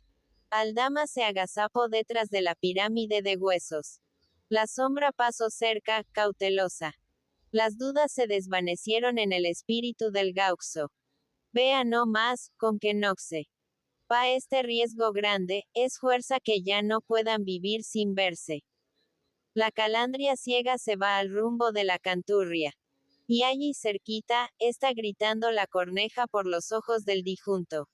Aldama se agazapó detrás de la pirámide de huesos. La sombra pasó cerca, cautelosa. Las dudas se desvanecieron en el espíritu del gauxo. Vea no más, con que noxe. Pa este riesgo grande, es fuerza que ya no puedan vivir sin verse. La calandria ciega se va al rumbo de la canturria. Y allí cerquita, está gritando la corneja por los ojos del difunto.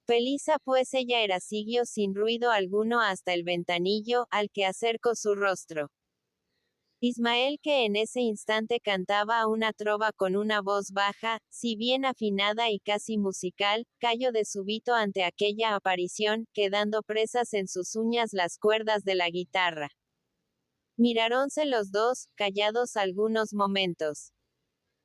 Felisa pues ella era siguió sin ruido alguno hasta el ventanillo, al que acercó su rostro. Ismael que en ese instante cantaba una trova con una voz baja, si bien afinada y casi musical, cayó de súbito ante aquella aparición, quedando presas en sus uñas las cuerdas de la guitarra. Miráronse los dos, callados algunos momentos.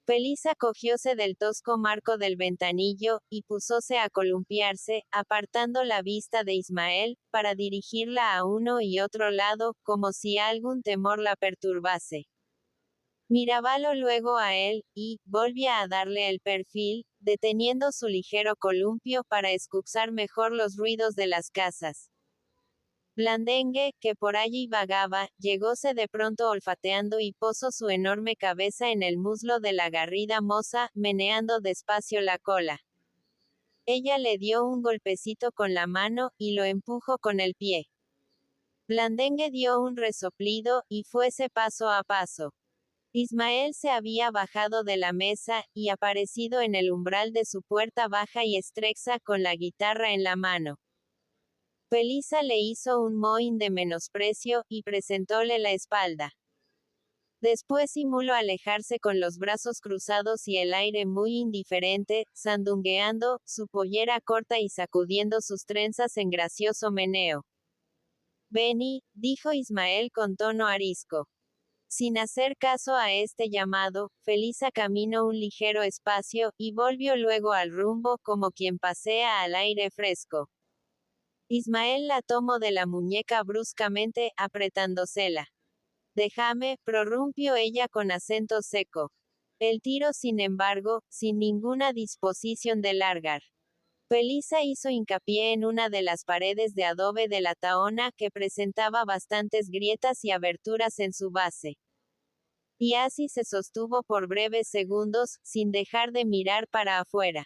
Felisa cogióse del tosco marco del ventanillo, y púsose a columpiarse, apartando la vista de Ismael, para dirigirla a uno y otro lado, como si algún temor la perturbase. Mirábalo luego a él, y, volvía a darle el perfil, deteniendo su ligero columpio para escuchar mejor los ruidos de las casas. Blandengue, que por allí vagaba, llegóse de pronto olfateando y posó su enorme cabeza en el muslo de la garrida moza, meneando despacio la cola. Ella le dio un golpecito con la mano, y lo empujó con el pie. Blandengue dio un resoplido, y fuese paso a paso. Ismael se había bajado de la mesa, y aparecido en el umbral de su puerta baja y estrecha con la guitarra en la mano. Felisa le hizo un mohín de menosprecio, y presentóle la espalda. Después simuló alejarse con los brazos cruzados y el aire muy indiferente, sandungueando, su pollera corta y sacudiendo sus trenzas en gracioso meneo. Vení, dijo Ismael con tono arisco. Sin hacer caso a este llamado, Felisa caminó un ligero espacio, y volvió luego al rumbo, como quien pasea al aire fresco. Ismael la tomó de la muñeca bruscamente, apretándosela. Déjame, prorrumpió ella con acento seco. El tiro, sin embargo, sin ninguna disposición de largar. Felisa hizo hincapié en una de las paredes de adobe de la tahona que presentaba bastantes grietas y aberturas en su base. Y así se sostuvo por breves segundos, sin dejar de mirar para afuera.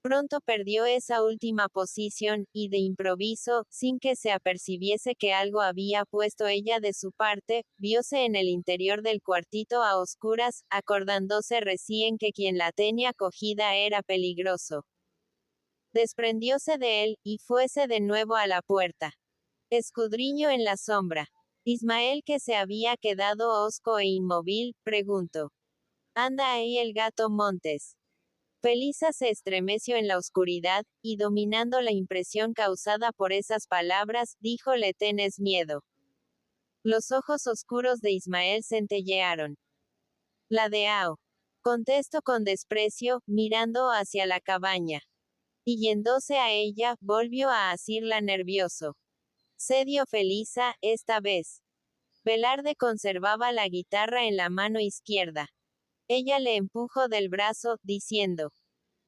Pronto perdió esa última posición, y de improviso, sin que se apercibiese que algo había puesto ella de su parte, vióse en el interior del cuartito a oscuras, acordándose recién que quien la tenía cogida era peligroso. Desprendióse de él, y fuese de nuevo a la puerta. Escudriño en la sombra. Ismael, que se había quedado hosco e inmóvil, preguntó. ¿Anda ahí el gato Montes? Felisa se estremeció en la oscuridad, y dominando la impresión causada por esas palabras, dijo: «¿Le tenés miedo?». Los ojos oscuros de Ismael centellearon. «La de Ao», contestó con desprecio, mirando hacia la cabaña. Y yéndose a ella, volvió a asirla nervioso. Cedió Felisa, esta vez. Velarde conservaba la guitarra en la mano izquierda. Ella le empujó del brazo, diciendo: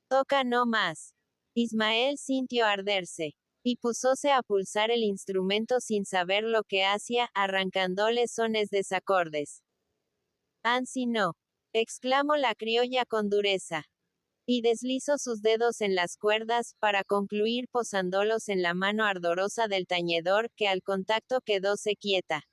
«Toca no más». Ismael sintió arderse. Y púsose a pulsar el instrumento sin saber lo que hacía, arrancándole sones desacordes. «Ansí no», exclamó la criolla con dureza. Y deslizó sus dedos en las cuerdas, para concluir posándolos en la mano ardorosa del tañedor, que al contacto quedóse quieta.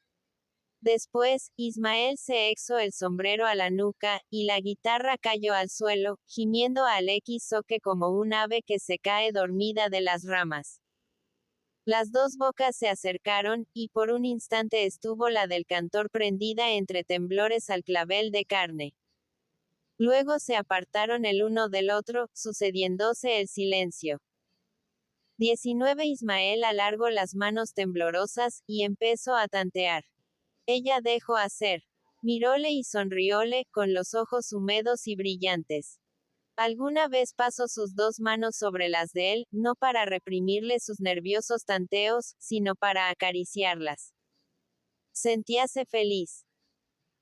Después, Ismael se exó el sombrero a la nuca, y la guitarra cayó al suelo, gimiendo al soque como un ave que se cae dormida de las ramas. Las dos bocas se acercaron, y por un instante estuvo la del cantor prendida entre temblores al clavel de carne. Luego se apartaron el uno del otro, sucediéndose el silencio. 19 Ismael alargó las manos temblorosas, y empezó a tantear. Ella dejó hacer. Miróle y sonrióle, con los ojos húmedos y brillantes. Alguna vez pasó sus dos manos sobre las de él, no para reprimirle sus nerviosos tanteos, sino para acariciarlas. Sentíase feliz.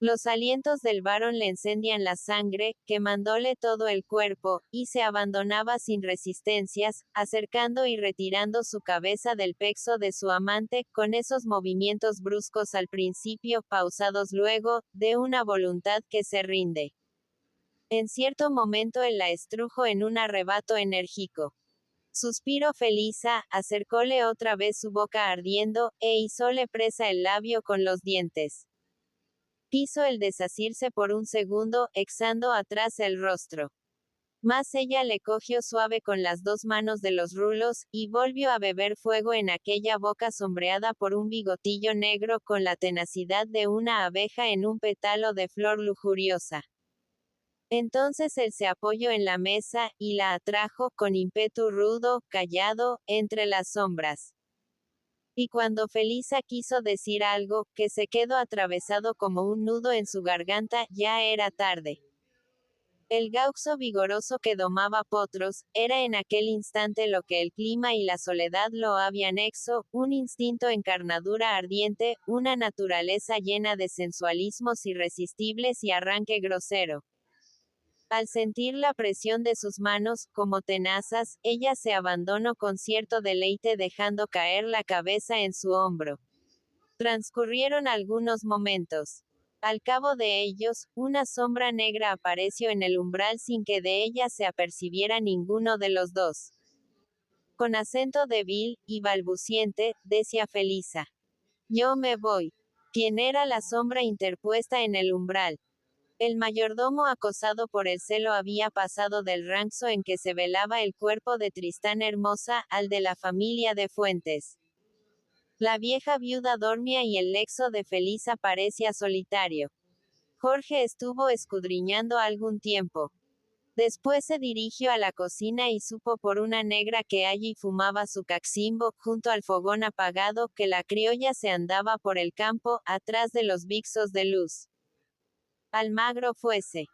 Los alientos del varón le encendían la sangre, quemándole todo el cuerpo, y se abandonaba sin resistencias, acercando y retirando su cabeza del pecho de su amante, con esos movimientos bruscos al principio, pausados luego, de una voluntad que se rinde. En cierto momento él la estrujo en un arrebato enérgico. Suspiró Felisa, acercóle otra vez su boca ardiendo, e hizóle presa el labio con los dientes. Quiso el desasirse por un segundo, echando atrás el rostro. Mas ella le cogió suave con las dos manos de los rulos, y volvió a beber fuego en aquella boca sombreada por un bigotillo negro con la tenacidad de una abeja en un pétalo de flor lujuriosa. Entonces él se apoyó en la mesa, y la atrajo, con ímpetu rudo, callado, entre las sombras. Y cuando Felisa quiso decir algo, que se quedó atravesado como un nudo en su garganta, ya era tarde. El gaucho vigoroso que domaba potros, era en aquel instante lo que el clima y la soledad lo habían hecho, un instinto en carnadura ardiente, una naturaleza llena de sensualismos irresistibles y arranque grosero. Al sentir la presión de sus manos, como tenazas, ella se abandonó con cierto deleite dejando caer la cabeza en su hombro. Transcurrieron algunos momentos. Al cabo de ellos, una sombra negra apareció en el umbral sin que de ella se apercibiera ninguno de los dos. Con acento débil y balbuciente, decía Felisa: «Yo me voy». ¿Quién era la sombra interpuesta en el umbral? El mayordomo, acosado por el celo, había pasado del rancho en que se velaba el cuerpo de Tristán Hermosa, al de la familia de Fuentes. La vieja viuda dormía y el lecho de Felisa parecía solitario. Jorge estuvo escudriñando algún tiempo. Después se dirigió a la cocina y supo por una negra que allí fumaba su caximbo, junto al fogón apagado, que la criolla se andaba por el campo, atrás de los vixos de luz. Almagro fuese.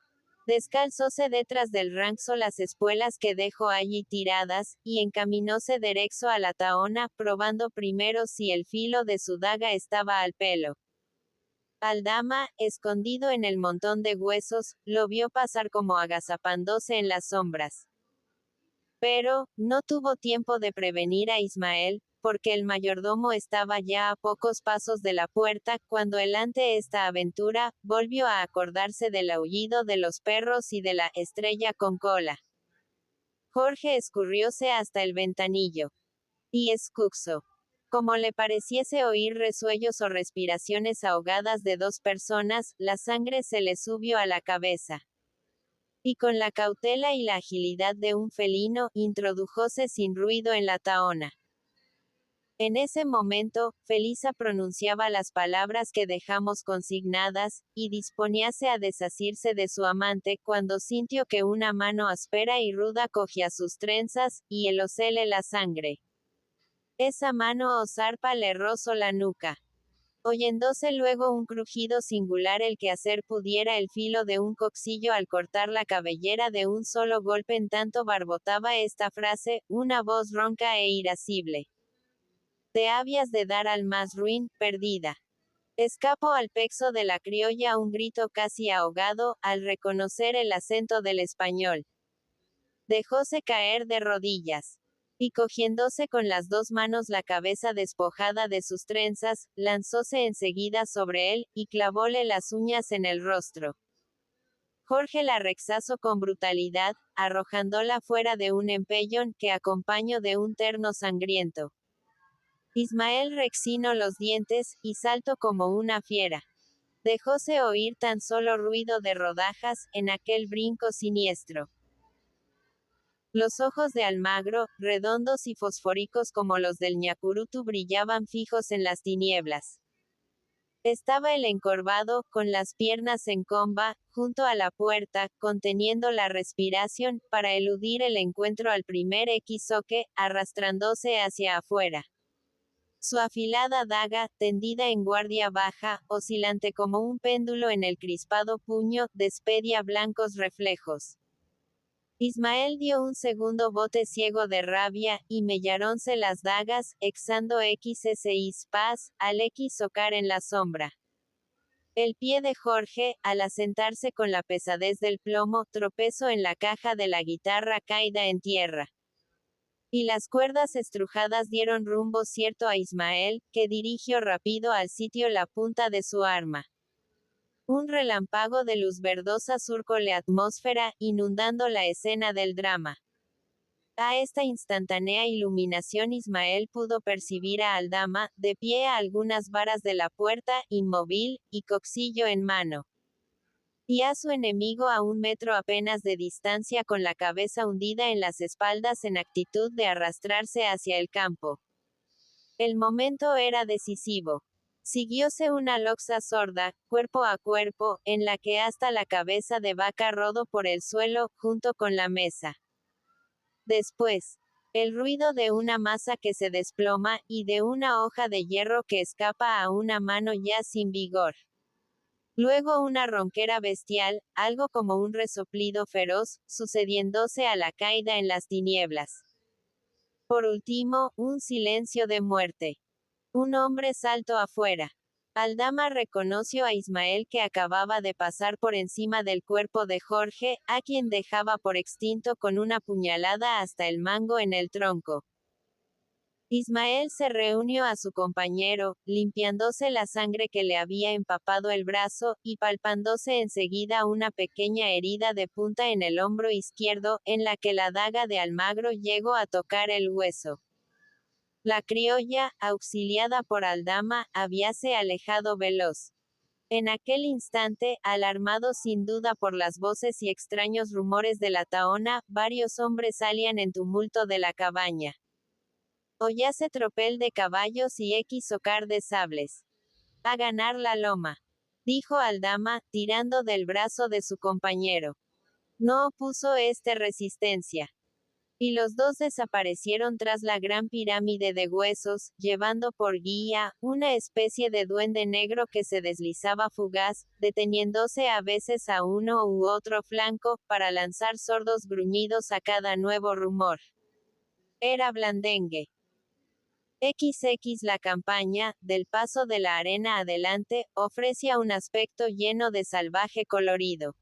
Descalzóse detrás del rancho las espuelas que dejó allí tiradas, y encaminóse derecho a la tahona, probando primero si el filo de su daga estaba al pelo. Aldama, escondido en el montón de huesos, lo vio pasar como agazapándose en las sombras. Pero, no tuvo tiempo de prevenir a Ismael, porque el mayordomo estaba ya a pocos pasos de la puerta, cuando él, ante esta aventura, volvió a acordarse del aullido de los perros y de la estrella con cola. Jorge escurrióse hasta el ventanillo. Y escuchó. Como le pareciese oír resuellos o respiraciones ahogadas de dos personas, la sangre se le subió a la cabeza. Y con la cautela y la agilidad de un felino, introdujóse sin ruido en la tahona. En ese momento, Felisa pronunciaba las palabras que dejamos consignadas, y disponíase a desasirse de su amante, cuando sintió que una mano áspera y ruda cogía sus trenzas, y helósele la sangre. Esa mano o zarpa le rozó la nuca. Oyéndose luego un crujido singular, el que hacer pudiera el filo de un coxillo al cortar la cabellera de un solo golpe, en tanto barbotaba esta frase, una voz ronca e irascible: «Te habías de dar al más ruin, perdida». Escapó al pecho de la criolla un grito casi ahogado, al reconocer el acento del español. Dejóse caer de rodillas. Y cogiéndose con las dos manos la cabeza despojada de sus trenzas, lanzóse enseguida sobre él, y clavóle las uñas en el rostro. Jorge la rechazó con brutalidad, arrojándola fuera de un empellón, que acompañó de un terno sangriento. Ismael rechinó los dientes, y saltó como una fiera. Dejóse oír tan solo ruido de rodajas, en aquel brinco siniestro. Los ojos de Almagro, redondos y fosfóricos como los del ñacurutu, brillaban fijos en las tinieblas. Estaba él encorvado, con las piernas en comba, junto a la puerta, conteniendo la respiración, para eludir el encuentro al primer equisoque, arrastrándose hacia afuera. Su afilada daga, tendida en guardia baja, oscilante como un péndulo en el crispado puño, despedía blancos reflejos. Ismael dio un segundo bote ciego de rabia, y mellarónse las dagas, exando xs paz, al x socar en la sombra. El pie de Jorge, al asentarse con la pesadez del plomo, tropezó en la caja de la guitarra caída en tierra. Y las cuerdas estrujadas dieron rumbo cierto a Ismael, que dirigió rápido al sitio la punta de su arma. Un relámpago de luz verdosa surcó la atmósfera, inundando la escena del drama. A esta instantánea iluminación Ismael pudo percibir a Aldama, de pie a algunas varas de la puerta, inmóvil, y cuchillo en mano. Y a su enemigo a 1 metro apenas de distancia con la cabeza hundida en las espaldas en actitud de arrastrarse hacia el campo. El momento era decisivo. Siguióse una loxa sorda, cuerpo a cuerpo, en la que hasta la cabeza de vaca rodó por el suelo, junto con la mesa. Después, el ruido de una masa que se desploma, y de una hoja de hierro que escapa a una mano ya sin vigor. Luego una ronquera bestial, algo como un resoplido feroz, sucediéndose a la caída en las tinieblas. Por último, un silencio de muerte. Un hombre saltó afuera. Aldama reconoció a Ismael que acababa de pasar por encima del cuerpo de Jorge, a quien dejaba por extinto con una puñalada hasta el mango en el tronco. Ismael se reunió a su compañero, limpiándose la sangre que le había empapado el brazo, y palpándose enseguida una pequeña herida de punta en el hombro izquierdo, en la que la daga de Almagro llegó a tocar el hueso. La criolla, auxiliada por Aldama, habíase alejado veloz. En aquel instante, alarmados sin duda por las voces y extraños rumores de la tahona, varios hombres salían en tumulto de la cabaña. Oyase tropel de caballos y socar de sables. A ganar la loma, dijo Aldama, tirando del brazo de su compañero. No opuso resistencia. Y los dos desaparecieron tras la gran pirámide de huesos, llevando por guía, una especie de duende negro que se deslizaba fugaz, deteniéndose a veces a uno u otro flanco, para lanzar sordos gruñidos a cada nuevo rumor. Era Blandengue. XX La campaña, del paso de la arena adelante, ofrecía un aspecto lleno de salvaje colorido.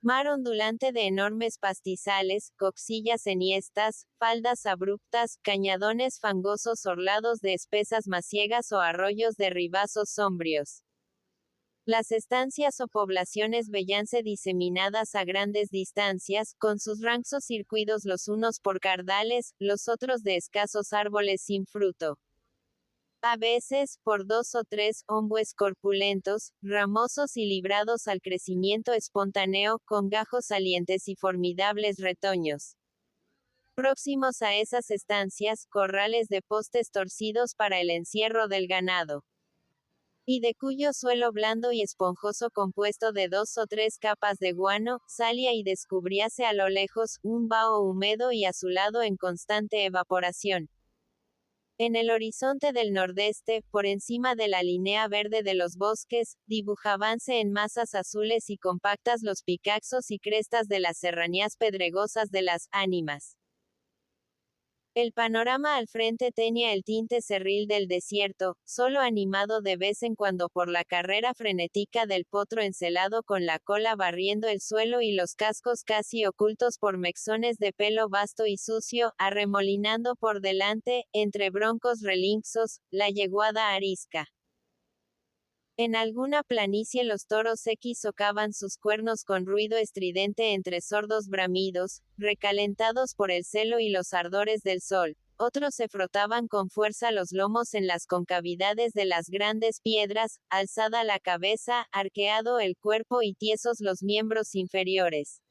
Mar ondulante de enormes pastizales, coxillas enhiestas, faldas abruptas, cañadones fangosos orlados de espesas maciegas o arroyos de ribazos sombríos. Las estancias o poblaciones veíanse diseminadas a grandes distancias, con sus ranchos circuidos los unos por cardales, los otros de escasos árboles sin fruto. A veces, por 2 o 3 ombúes corpulentos, ramosos y librados al crecimiento espontáneo, con gajos salientes y formidables retoños. Próximos a esas estancias, corrales de postes torcidos para el encierro del ganado. Y de cuyo suelo blando y esponjoso compuesto de 2 o 3 capas de guano, salía y descubríase a lo lejos, un vaho húmedo y azulado en constante evaporación. En el horizonte del nordeste, por encima de la línea verde de los bosques, dibujábanse en masas azules y compactas los picaxos y crestas de las serranías pedregosas de las ánimas. El panorama al frente tenía el tinte cerril del desierto, solo animado de vez en cuando por la carrera frenética del potro encelado con la cola barriendo el suelo y los cascos casi ocultos por mechones de pelo vasto y sucio, arremolinando por delante, entre broncos relinchos, la yeguada arisca. En alguna planicie los toros socavan sus cuernos con ruido estridente entre sordos bramidos, recalentados por el celo y los ardores del sol. Otros se frotaban con fuerza los lomos en las concavidades de las grandes piedras, alzada la cabeza, arqueado el cuerpo y tiesos los miembros inferiores.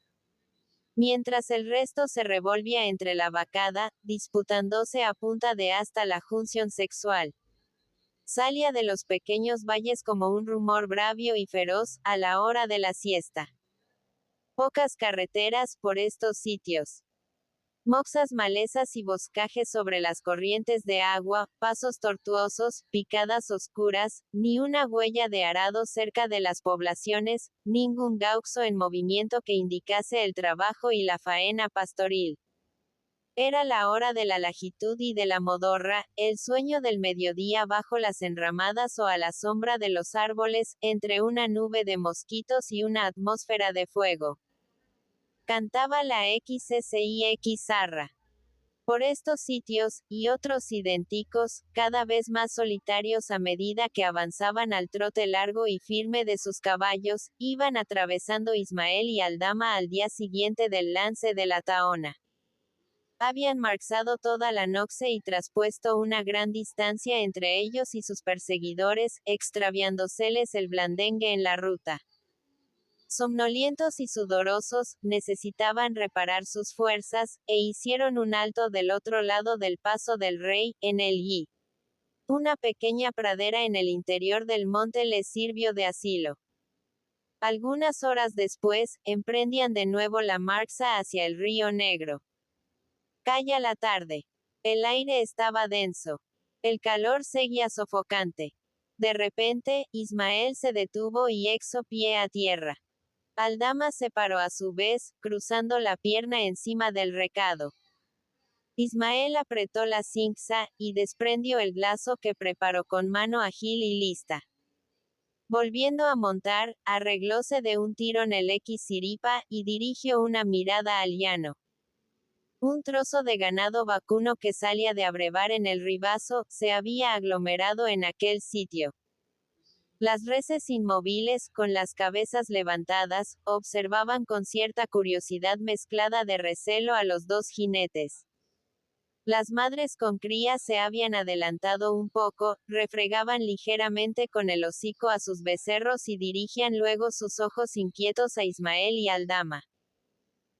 Mientras el resto se revolvía entre la vacada, disputándose a punta de asta la junción sexual. Salía de los pequeños valles como un rumor bravio y feroz, a la hora de la siesta. Pocas carreteras por estos sitios. Moxas malezas y boscajes sobre las corrientes de agua, pasos tortuosos, picadas oscuras, ni una huella de arado cerca de las poblaciones, ningún gauxo en movimiento que indicase el trabajo y la faena pastoril. Era la hora de la lajitud y de la modorra, el sueño del mediodía bajo las enramadas o a la sombra de los árboles, entre una nube de mosquitos y una atmósfera de fuego. Cantaba la XSIX zarra. Por estos sitios, y otros idénticos, cada vez más solitarios a medida que avanzaban al trote largo y firme de sus caballos, iban atravesando Ismael y Aldama al día siguiente del lance de la Tahona. Habían marchado toda la noche y traspuesto una gran distancia entre ellos y sus perseguidores, extraviándoseles el blandengue en la ruta. Somnolientos y sudorosos, necesitaban reparar sus fuerzas, e hicieron un alto del otro lado del Paso del Rey, en el Yi. Una pequeña pradera en el interior del monte les sirvió de asilo. Algunas horas después, emprendían de nuevo la marcha hacia el Río Negro. Caía la tarde. El aire estaba denso. El calor seguía sofocante. De repente, Ismael se detuvo y echó pie a tierra. Aldama se paró a su vez, cruzando la pierna encima del recado. Ismael apretó la cinza, y desprendió el lazo que preparó con mano ágil y lista. Volviendo a montar, arreglóse de un tirón el X-siripa, y dirigió una mirada al llano. Un trozo de ganado vacuno que salía de abrevar en el ribazo, se había aglomerado en aquel sitio. Las reses inmóviles, con las cabezas levantadas, observaban con cierta curiosidad mezclada de recelo a los dos jinetes. Las madres con crías se habían adelantado un poco, refregaban ligeramente con el hocico a sus becerros y dirigían luego sus ojos inquietos a Ismael y Aldama.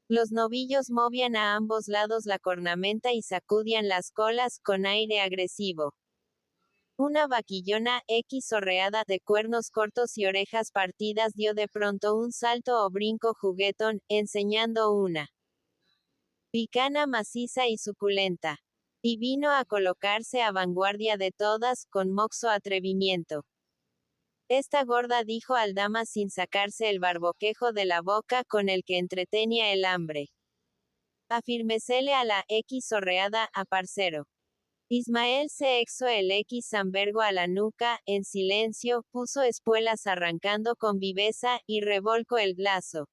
Los novillos movían a ambos lados la cornamenta y sacudían las colas con aire agresivo. Una vaquillona, sorreada, de cuernos cortos y orejas partidas dio de pronto un salto o brinco juguetón, enseñando una picana maciza y suculenta. Y vino a colocarse a vanguardia de todas, con moxo atrevimiento. Esta gorda, dijo Aldama sin sacarse el barboquejo de la boca con el que entretenía el hambre. Afírmesele a la sorreada, a parcero. Ismael se exó el zambergo a la nuca, en silencio, puso espuelas arrancando con viveza, y revolcó el lazo.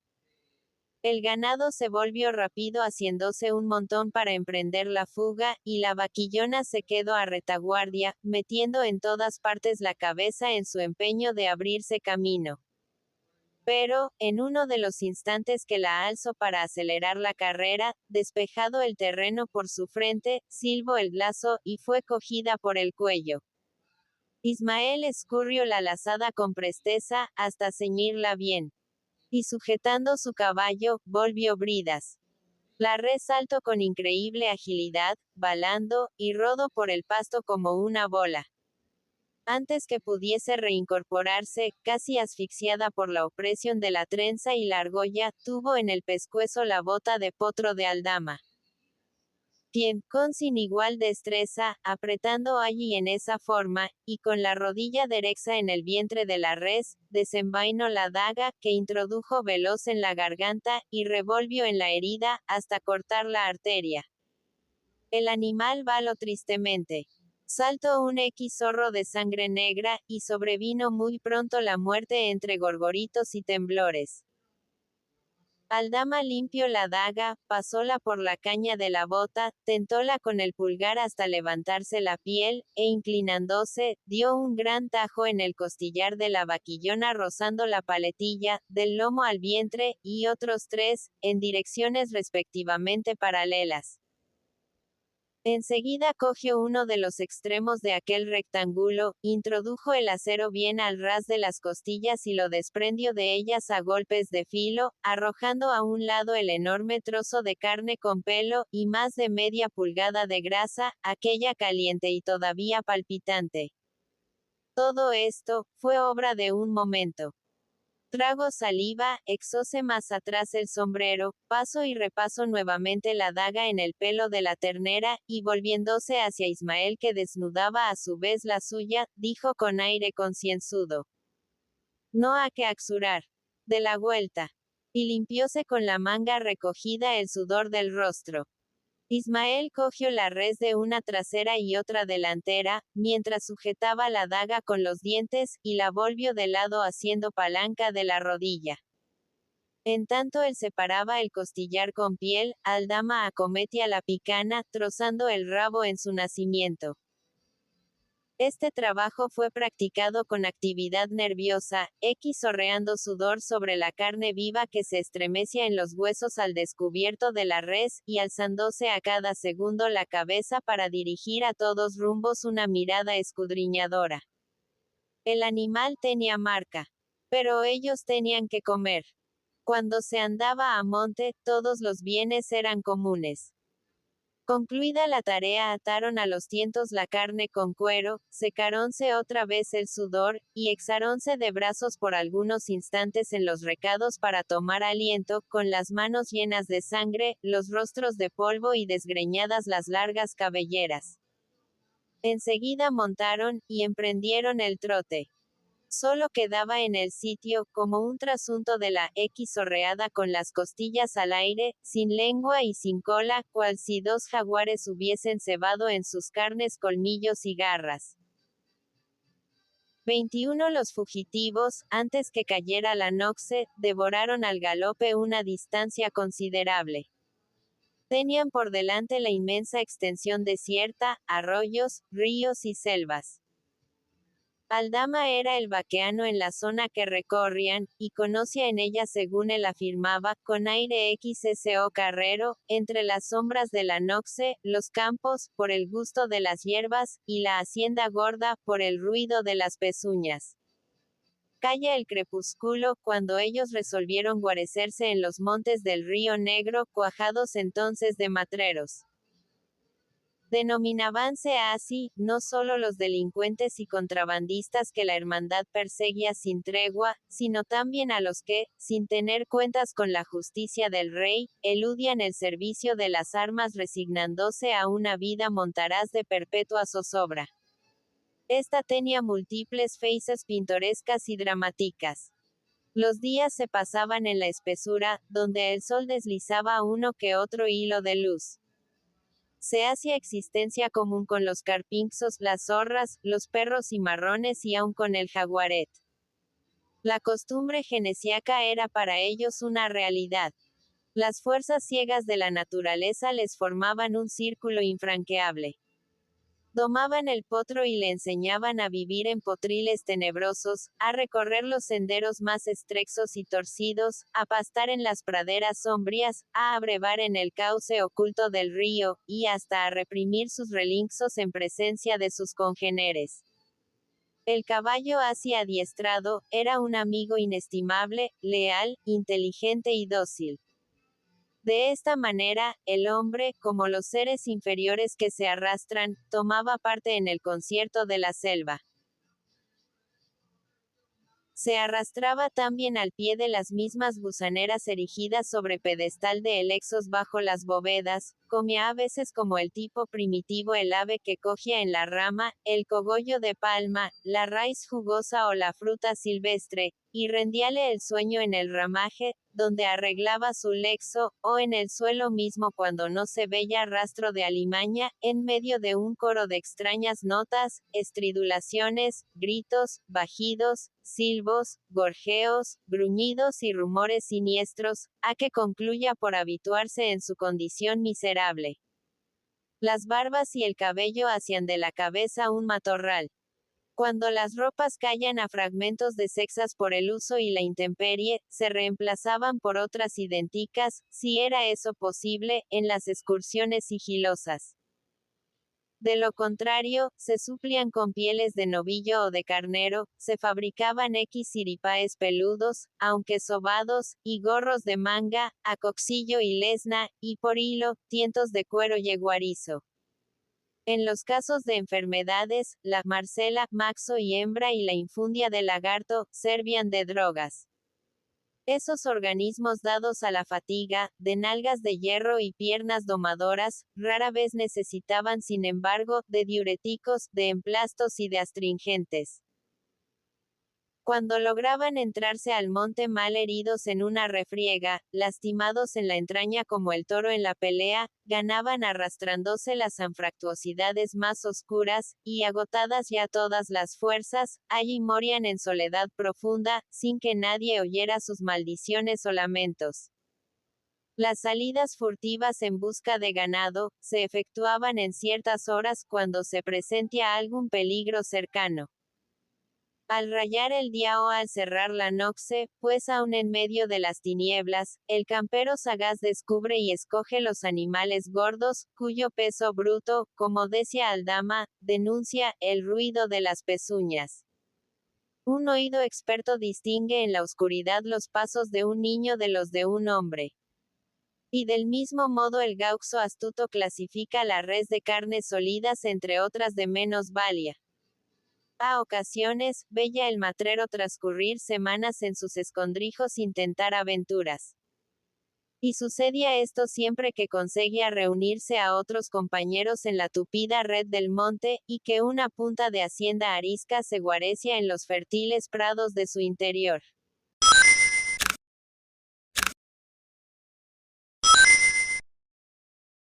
El ganado se volvió rápido haciéndose un montón para emprender la fuga, y la vaquillona se quedó a retaguardia, metiendo en todas partes la cabeza en su empeño de abrirse camino. Pero, en uno de los instantes que la alzó para acelerar la carrera, despejado el terreno por su frente, silbó el lazo, y fue cogida por el cuello. Ismael escurrió la lazada con presteza, hasta ceñirla bien. Y sujetando su caballo, volvió bridas. La res saltó con increíble agilidad, balando, y rodó por el pasto como una bola. Antes que pudiese reincorporarse, casi asfixiada por la opresión de la trenza y la argolla, tuvo en el pescuezo la bota de potro de Aldama. Quien, con sin igual destreza, apretando allí en esa forma, y con la rodilla derecha en el vientre de la res, desenvainó la daga, que introdujo veloz en la garganta, y revolvió en la herida, hasta cortar la arteria. El animal baló tristemente. Saltó un zorro de sangre negra, y sobrevino muy pronto la muerte entre gorgoritos y temblores. Aldama limpió la daga, pasóla por la caña de la bota, tentóla con el pulgar hasta levantarse la piel, e inclinándose, dio un gran tajo en el costillar de la vaquillona rozando la paletilla, del lomo al vientre, y otros 3, en direcciones respectivamente paralelas. Enseguida cogió uno de los extremos de aquel rectángulo, introdujo el acero bien al ras de las costillas y lo desprendió de ellas a golpes de filo, arrojando a un lado el enorme trozo de carne con pelo, y más de media pulgada de grasa, aquella caliente y todavía palpitante. Todo esto, fue obra de un momento. Trago saliva, exóse más atrás el sombrero, paso y repaso nuevamente la daga en el pelo de la ternera, y volviéndose hacia Ismael que desnudaba a su vez la suya, dijo con aire concienzudo: No ha que axurar. De la vuelta. Y limpióse con la manga recogida el sudor del rostro. Ismael cogió la res de una trasera y otra delantera, mientras sujetaba la daga con los dientes, y la volvió de lado haciendo palanca de la rodilla. En tanto él separaba el costillar con piel, Aldama acometía la picana, trozando el rabo en su nacimiento. Este trabajo fue practicado con actividad nerviosa, sorreando sudor sobre la carne viva que se estremecía en los huesos al descubierto de la res, y alzándose a cada segundo la cabeza para dirigir a todos rumbos una mirada escudriñadora. El animal tenía marca. Pero ellos tenían que comer. Cuando se andaba a monte, todos los bienes eran comunes. Concluida la tarea ataron a los tientos la carne con cuero, secáronse otra vez el sudor, y exarónse de brazos por algunos instantes en los recados para tomar aliento, con las manos llenas de sangre, los rostros de polvo y desgreñadas las largas cabelleras. Enseguida montaron, y emprendieron el trote. Solo quedaba en el sitio, como un trasunto de la sorreada con las costillas al aire, sin lengua y sin cola, cual si dos jaguares hubiesen cebado en sus carnes colmillos y garras. 21 Los fugitivos, antes que cayera la noche, devoraron al galope una distancia considerable. Tenían por delante la inmensa extensión desierta, arroyos, ríos y selvas. Aldama era el vaqueano en la zona que recorrían, y conocía en ella según él afirmaba, con aire XSO carrero, entre las sombras de la noxe, los campos, por el gusto de las hierbas, y la hacienda gorda, por el ruido de las pezuñas. Calla el crepúsculo, cuando ellos resolvieron guarecerse en los montes del Río Negro, cuajados entonces de matreros. Denominábanse así, no solo los delincuentes y contrabandistas que la hermandad perseguía sin tregua, sino también a los que, sin tener cuentas con la justicia del rey, eludían el servicio de las armas resignándose a una vida montaraz de perpetua zozobra. Esta tenía múltiples faces pintorescas y dramáticas. Los días se pasaban en la espesura, donde el sol deslizaba uno que otro hilo de luz. Se hacía existencia común con los carpinxos, las zorras, los perros cimarrones y aun con el jaguaret. La costumbre genesiaca era para ellos una realidad. Las fuerzas ciegas de la naturaleza les formaban un círculo infranqueable. Domaban el potro y le enseñaban a vivir en potriles tenebrosos, a recorrer los senderos más estrechos y torcidos, a pastar en las praderas sombrías, a abrevar en el cauce oculto del río, y hasta a reprimir sus relinchos en presencia de sus congéneres. El caballo así adiestrado, era un amigo inestimable, leal, inteligente y dócil. De esta manera, el hombre, como los seres inferiores que se arrastran, tomaba parte en el concierto de la selva. Se arrastraba también al pie de las mismas gusaneras erigidas sobre pedestal de helexos bajo las bóvedas, comía a veces como el tipo primitivo el ave que cogía en la rama, el cogollo de palma, la raíz jugosa o la fruta silvestre, y rendíale el sueño en el ramaje, donde arreglaba su lexo, o en el suelo mismo cuando no se veía rastro de alimaña, en medio de un coro de extrañas notas, estridulaciones, gritos, bajidos, silbos, gorjeos, gruñidos y rumores siniestros, a que concluya por habituarse en su condición miserable. Las barbas y el cabello hacían de la cabeza un matorral. Cuando las ropas caían a fragmentos de sexas por el uso y la intemperie, se reemplazaban por otras idénticas, si era eso posible, en las excursiones sigilosas. De lo contrario, se suplían con pieles de novillo o de carnero, se fabricaban siripaes peludos, aunque sobados, y gorros de manga, a coxillo y lesna, y por hilo, tientos de cuero yeguarizo. En los casos de enfermedades, la marcela, maxo y hembra y la infundia de lagarto, servían de drogas. Esos organismos dados a la fatiga, de nalgas de hierro y piernas domadoras, rara vez necesitaban sin embargo, de diuréticos, de emplastos y de astringentes. Cuando lograban entrarse al monte mal heridos en una refriega, lastimados en la entraña como el toro en la pelea, ganaban arrastrándose las anfractuosidades más oscuras, y agotadas ya todas las fuerzas, allí morían en soledad profunda, sin que nadie oyera sus maldiciones o lamentos. Las salidas furtivas en busca de ganado, se efectuaban en ciertas horas cuando se presentía algún peligro cercano. Al rayar el día o al cerrar la noche, pues aún en medio de las tinieblas, el campero sagaz descubre y escoge los animales gordos, cuyo peso bruto, como decía Aldama, denuncia el ruido de las pezuñas. Un oído experto distingue en la oscuridad los pasos de un niño de los de un hombre. Y del mismo modo el gaucho astuto clasifica la res de carnes sólidas entre otras de menos valía. A ocasiones, veía el matrero transcurrir semanas en sus escondrijos intentar aventuras. Y sucedía esto siempre que conseguía reunirse a otros compañeros en la tupida red del monte, y que una punta de hacienda arisca se guarecía en los fértiles prados de su interior.